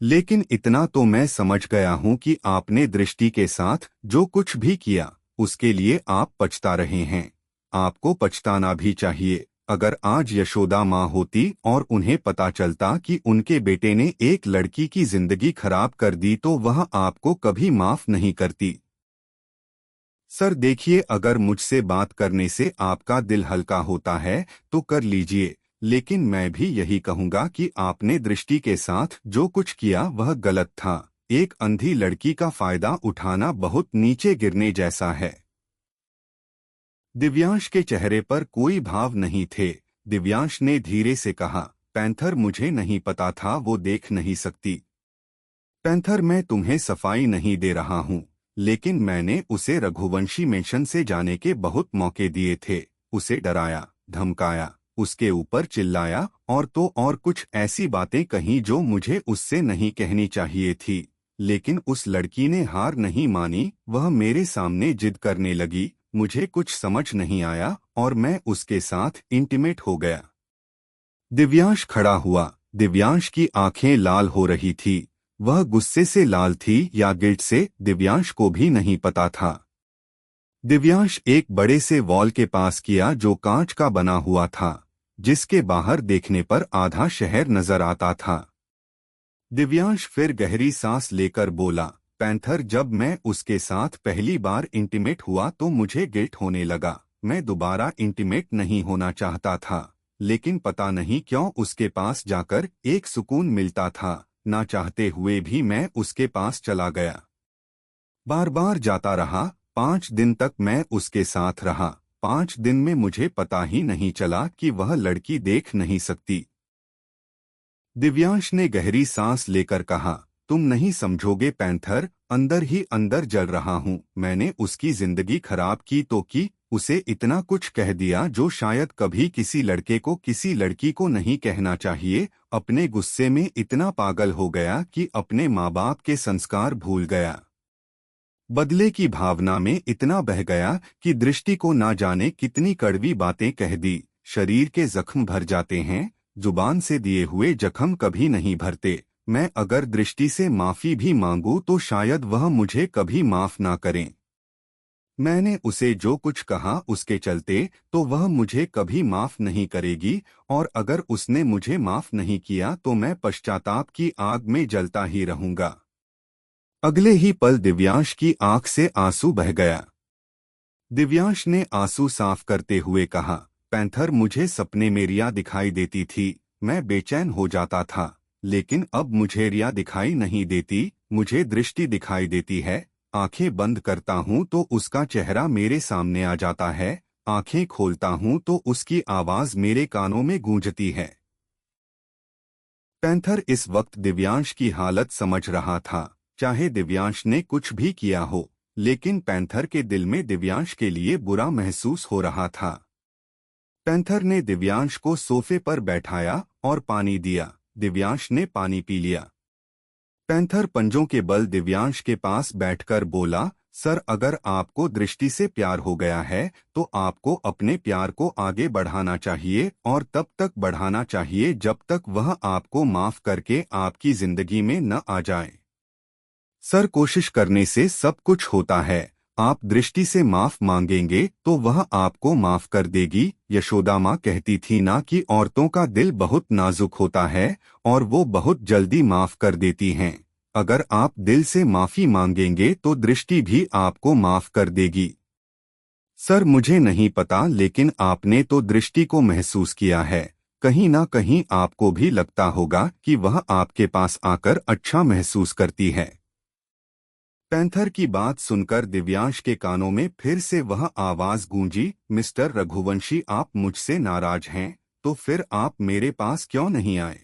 लेकिन इतना तो मैं समझ गया हूं कि आपने दृष्टि के साथ जो कुछ भी किया उसके लिए आप पछता रहे हैं। आपको पछताना भी चाहिए। अगर आज यशोदा माँ होती और उन्हें पता चलता कि उनके बेटे ने एक लड़की की जिंदगी खराब कर दी तो वह आपको कभी माफ नहीं करती। सर देखिए, अगर मुझसे बात करने से आपका दिल हल्का होता है तो कर लीजिए, लेकिन मैं भी यही कहूंगा कि आपने दृष्टि के साथ जो कुछ किया वह गलत था। एक अंधी लड़की का फायदा उठाना बहुत नीचे गिरने जैसा है। दिव्यांश के चेहरे पर कोई भाव नहीं थे। दिव्यांश ने धीरे से कहा, पैंथर, मुझे नहीं पता था वो देख नहीं सकती। पैंथर, मैं तुम्हें सफाई नहीं दे रहा हूँ, लेकिन मैंने उसे रघुवंशी मिशन से जाने के बहुत मौके दिए थे। उसे डराया, धमकाया, उसके ऊपर चिल्लाया और तो और कुछ ऐसी बातें कहीं जो मुझे उससे नहीं कहनी चाहिए थी। लेकिन उस लड़की ने हार नहीं मानी। वह मेरे सामने जिद करने लगी। मुझे कुछ समझ नहीं आया और मैं उसके साथ इंटीमेट हो गया। दिव्यांश खड़ा हुआ। दिव्यांश की आंखें लाल हो रही थी। वह गुस्से से लाल थी या गिल्ट से, दिव्यांश को भी नहीं पता था। दिव्यांश एक बड़े से वॉल के पास किया जो कांच का बना हुआ था, जिसके बाहर देखने पर आधा शहर नजर आता था। दिव्यांश फिर गहरी सांस लेकर बोला, पैंथर, जब मैं उसके साथ पहली बार इंटीमेट हुआ तो मुझे गिल्ट होने लगा। मैं दोबारा इंटीमेट नहीं होना चाहता था, लेकिन पता नहीं क्यों उसके पास जाकर एक सुकून मिलता था। ना चाहते हुए भी मैं उसके पास चला गया। बार बार जाता रहा। 5 दिन तक मैं उसके साथ रहा। 5 दिन में मुझे पता ही नहीं चला कि वह लड़की देख नहीं सकती। दिव्यांश ने गहरी सांस लेकर कहा, तुम नहीं समझोगे पैंथर, अंदर ही अंदर जल रहा हूँ। मैंने उसकी जिंदगी खराब की तो की, उसे इतना कुछ कह दिया जो शायद कभी किसी लड़के को किसी लड़की को नहीं कहना चाहिए। अपने गुस्से में इतना पागल हो गया कि अपने माँ बाप के संस्कार भूल गया। बदले की भावना में इतना बह गया कि दृष्टि को ना जाने कितनी कड़वी बातें कह दी। शरीर के जख्म भर जाते हैं, जुबान से दिए हुए जख्म कभी नहीं भरते। मैं अगर दृष्टि से माफी भी मांगू तो शायद वह मुझे कभी माफ ना करें। मैंने उसे जो कुछ कहा उसके चलते तो वह मुझे कभी माफ नहीं करेगी, और अगर उसने मुझे माफ नहीं किया तो मैं पश्चाताप की आग में जलता ही रहूंगा। अगले ही पल दिव्यांश की आंख से आंसू बह गया। दिव्यांश ने आंसू साफ करते हुए कहा, पैंथर, मुझे सपने में रिया दिखाई देती थी। मैं बेचैन हो जाता था, लेकिन अब मुझे रिया दिखाई नहीं देती, मुझे दृष्टि दिखाई देती है। आंखें बंद करता हूं तो उसका चेहरा मेरे सामने आ जाता है, आंखें खोलता हूं तो उसकी आवाज मेरे कानों में गूंजती है। पैंथर इस वक्त दिव्यांश की हालत समझ रहा था। चाहे दिव्यांश ने कुछ भी किया हो, लेकिन पैंथर के दिल में दिव्यांश के लिए बुरा महसूस हो रहा था। पैंथर ने दिव्यांश को सोफे पर बैठाया और पानी दिया। दिव्यांश ने पानी पी लिया। पैंथर पंजों के बल दिव्यांश के पास बैठकर बोला, सर, अगर आपको दृष्टि से प्यार हो गया है तो आपको अपने प्यार को आगे बढ़ाना चाहिए, और तब तक बढ़ाना चाहिए जब तक वह आपको माफ करके आपकी जिंदगी में न आ जाए। सर, कोशिश करने से सब कुछ होता है। आप दृष्टि से माफ मांगेंगे तो वह आपको माफ कर देगी। यशोदा माँ कहती थी ना कि औरतों का दिल बहुत नाजुक होता है और वो बहुत जल्दी माफ कर देती हैं। अगर आप दिल से माफी मांगेंगे तो दृष्टि भी आपको माफ कर देगी। सर, मुझे नहीं पता, लेकिन आपने तो दृष्टि को महसूस किया है। कहीं ना कहीं आपको भी लगता होगा कि वह आपके पास आकर अच्छा महसूस करती है। पैंथर की बात सुनकर दिव्यांश के कानों में फिर से वह आवाज गूंजी, मिस्टर रघुवंशी, आप मुझसे नाराज हैं, तो फिर आप मेरे पास क्यों नहीं आए?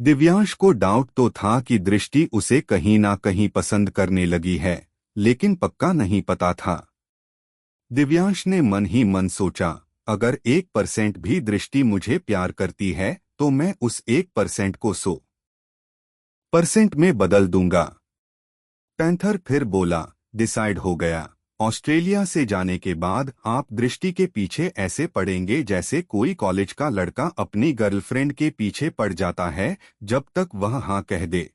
दिव्यांश को डाउट तो था कि दृष्टि उसे कहीं ना कहीं पसंद करने लगी है, लेकिन पक्का नहीं पता था। दिव्यांश ने मन ही मन सोचा, अगर 1% भी दृष्टि मुझे प्यार करती है तो मैं उस 1% को 100% में बदल दूंगा। पैंथर फिर बोला, डिसाइड हो गया। ऑस्ट्रेलिया से जाने के बाद आप दृष्टि के पीछे ऐसे पड़ेंगे जैसे कोई कॉलेज का लड़का अपनी गर्लफ्रेंड के पीछे पड़ जाता है जब तक वह हाँ कह दे।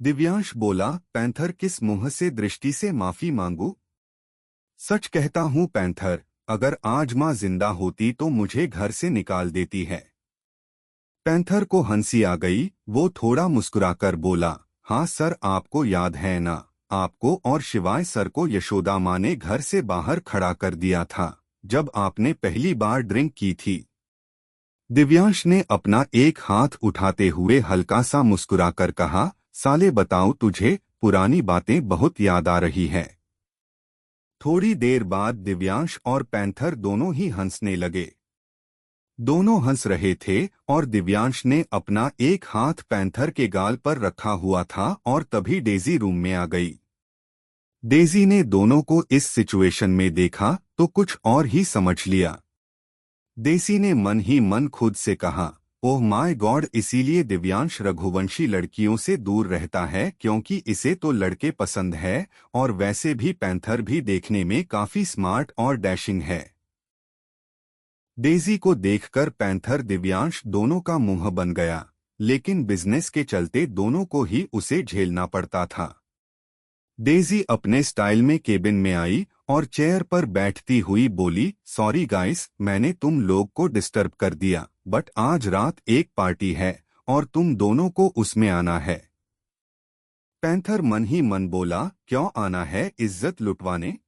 दिव्यांश बोला, पैंथर, किस मुंह से दृष्टि से माफी मांगू? सच कहता हूँ पैंथर, अगर आज माँ जिंदा होती तो मुझे घर से निकाल देती है। पैंथर को हंसी आ गई। वो थोड़ा मुस्कुराकर बोला, हाँ सर, आपको याद है ना, आपको और शिवाय सर को यशोदा माँ ने घर से बाहर खड़ा कर दिया था जब आपने पहली बार ड्रिंक की थी। दिव्यांश ने अपना एक हाथ उठाते हुए हल्का सा मुस्कुराकर कहा, साले बताऊं तुझे, पुरानी बातें बहुत याद आ रही है। थोड़ी देर बाद दिव्यांश और पैंथर दोनों ही हंसने लगे। दोनों हंस रहे थे और दिव्यांश ने अपना एक हाथ पैंथर के गाल पर रखा हुआ था और तभी डेजी रूम में आ गई। डेजी ने दोनों को इस सिचुएशन में देखा तो कुछ और ही समझ लिया। डेजी ने मन ही मन खुद से कहा, ओह माय गॉड, इसीलिए दिव्यांश रघुवंशी लड़कियों से दूर रहता है क्योंकि इसे तो लड़के पसंद है, और वैसे भी पैंथर भी देखने में काफी स्मार्ट और डैशिंग है। डेजी को देखकर पैंथर दिव्यांश दोनों का मुंह बन गया, लेकिन बिजनेस के चलते दोनों को ही उसे झेलना पड़ता था। डेजी अपने स्टाइल में केबिन में आई और चेयर पर बैठती हुई बोली, सॉरी गाइस, मैंने तुम लोग को डिस्टर्ब कर दिया, बट आज रात एक पार्टी है और तुम दोनों को उसमें आना है। पैंथर मन ही मन बोला, क्यों आना है, इज्जत लुटवाने?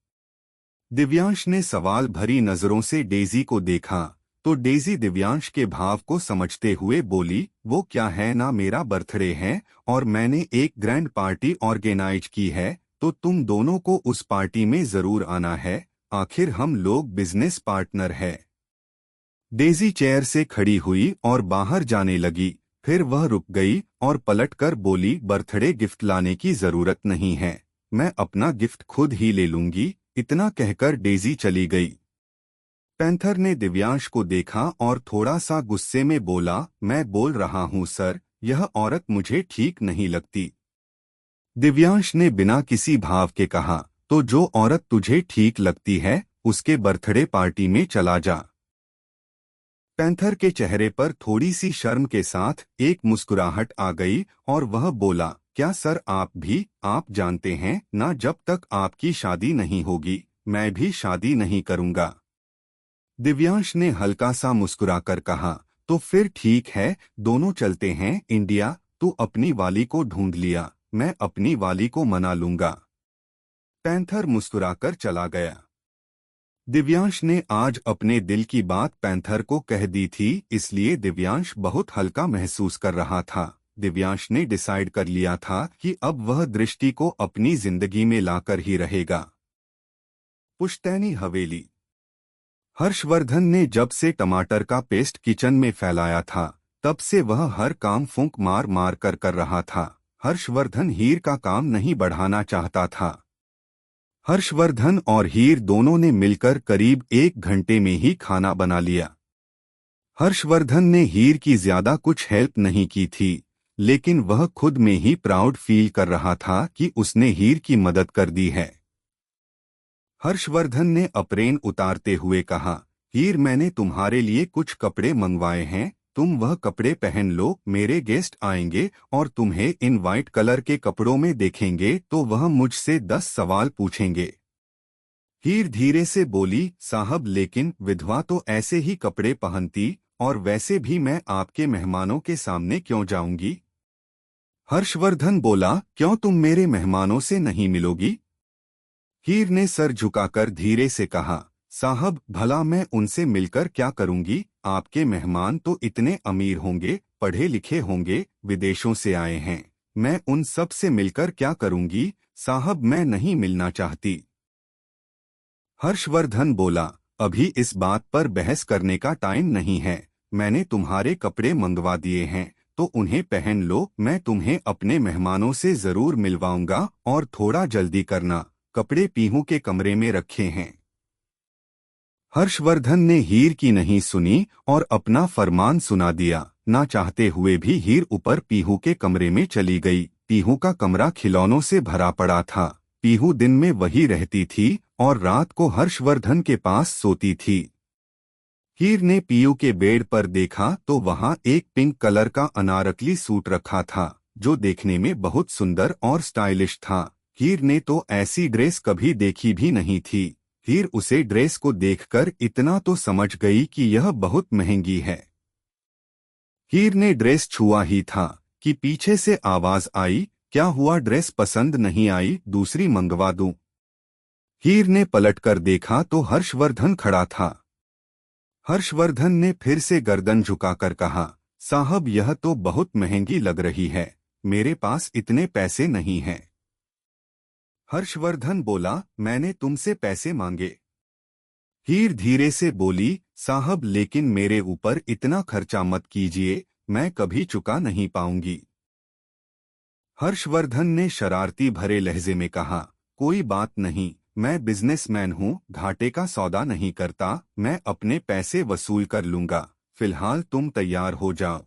दिव्यांश ने सवाल भरी नजरों से डेजी को देखा तो डेजी दिव्यांश के भाव को समझते हुए बोली, वो क्या है ना, मेरा बर्थडे है और मैंने एक ग्रैंड पार्टी ऑर्गेनाइज की है, तो तुम दोनों को उस पार्टी में जरूर आना है, आखिर हम लोग बिजनेस पार्टनर है। डेजी चेयर से खड़ी हुई और बाहर जाने लगी, फिर वह रुक गई और पलटकर बोली, बर्थडे गिफ्ट लाने की जरूरत नहीं है, मैं अपना गिफ्ट खुद ही ले लूंगी। इतना कहकर डेजी चली गई। पैंथर ने दिव्यांश को देखा और थोड़ा सा गुस्से में बोला, मैं बोल रहा हूँ सर, यह औरत मुझे ठीक नहीं लगती। दिव्यांश ने बिना किसी भाव के कहा, तो जो औरत तुझे ठीक लगती है उसके बर्थडे पार्टी में चला जा। पैंथर के चेहरे पर थोड़ी सी शर्म के साथ एक मुस्कुराहट आ गई और वह बोला, क्या सर, आप जानते हैं ना, जब तक आपकी शादी नहीं होगी मैं भी शादी नहीं करूंगा। दिव्यांश ने हल्का सा मुस्कुराकर कहा, तो फिर ठीक है, दोनों चलते हैं इंडिया, तू अपनी वाली को ढूंढ लिया, मैं अपनी वाली को मना लूंगा। पैंथर मुस्कुराकर चला गया। दिव्यांश ने आज अपने दिल की बात पैंथर को कह दी थी, इसलिए दिव्यांश बहुत हल्का महसूस कर रहा था। दिव्यांश ने डिसाइड कर लिया था कि अब वह दृष्टि को अपनी जिंदगी में लाकर ही रहेगा। पुश्तैनी हवेली। हर्षवर्धन ने जब से टमाटर का पेस्ट किचन में फैलाया था, तब से वह हर काम फूंक मार मार कर रहा था। हर्षवर्धन हीर का काम नहीं बढ़ाना चाहता था। हर्षवर्धन और हीर दोनों ने मिलकर करीब 1 घंटे में ही खाना बना लिया। हर्षवर्धन ने हीर की ज्यादा कुछ हेल्प नहीं की थी, लेकिन वह खुद में ही प्राउड फील कर रहा था कि उसने हीर की मदद कर दी है। हर्षवर्धन ने अप्रेन उतारते हुए कहा, हीर मैंने तुम्हारे लिए कुछ कपड़े मंगवाए हैं, तुम वह कपड़े पहन लो। मेरे गेस्ट आएंगे और तुम्हें इन वाइट कलर के कपड़ों में देखेंगे तो वह मुझसे 10 सवाल पूछेंगे। हीर धीरे से बोली, साहब लेकिन विधवा तो ऐसे ही कपड़े पहनती, और वैसे भी मैं आपके मेहमानों के सामने क्यों जाऊंगी। हर्षवर्धन बोला, क्यों तुम मेरे मेहमानों से नहीं मिलोगी। हीर ने सर झुकाकर धीरे से कहा, साहब भला मैं उनसे मिलकर क्या करूंगी। आपके मेहमान तो इतने अमीर होंगे, पढ़े लिखे होंगे, विदेशों से आए हैं, मैं उन सब से मिलकर क्या करूंगी। साहब मैं नहीं मिलना चाहती। हर्षवर्धन बोला, अभी इस बात पर बहस करने का टाइम नहीं है। मैंने तुम्हारे कपड़े मंगवा दिए हैं तो उन्हें पहन लो। मैं तुम्हें अपने मेहमानों से जरूर मिलवाऊंगा, और थोड़ा जल्दी करना, कपड़े पीहू के कमरे में रखे हैं। हर्षवर्धन ने हीर की नहीं सुनी और अपना फरमान सुना दिया। ना चाहते हुए भी हीर ऊपर पीहू के कमरे में चली गई। पीहू का कमरा खिलौनों से भरा पड़ा था। पीहू दिन में वही रहती थी और रात को हर्षवर्धन के पास सोती थी। हीर ने पीहू के बेड पर देखा तो वहां एक पिंक कलर का अनारकली सूट रखा था, जो देखने में बहुत सुंदर और स्टाइलिश था। हीर ने तो ऐसी ड्रेस कभी देखी भी नहीं थी। हीर उसे ड्रेस को देखकर इतना तो समझ गई कि यह बहुत महंगी है। हीर ने ड्रेस छुआ ही था कि पीछे से आवाज आई, क्या हुआ, ड्रेस पसंद नहीं आई, दूसरी मंगवा दूं। हीर ने पलटकर देखा तो हर्षवर्धन खड़ा था। हर्षवर्धन ने फिर से गर्दन झुकाकर कहा, साहब यह तो बहुत महंगी लग रही है, मेरे पास इतने पैसे नहीं हैं। हर्षवर्धन बोला, मैंने तुमसे पैसे मांगे। हीर धीरे से बोली, साहब लेकिन मेरे ऊपर इतना खर्चा मत कीजिए, मैं कभी चुका नहीं पाऊंगी। हर्षवर्धन ने शरारती भरे लहजे में कहा, कोई बात नहीं, मैं बिजनेसमैन हूँ, घाटे का सौदा नहीं करता, मैं अपने पैसे वसूल कर लूंगा। फिलहाल तुम तैयार हो जाओ।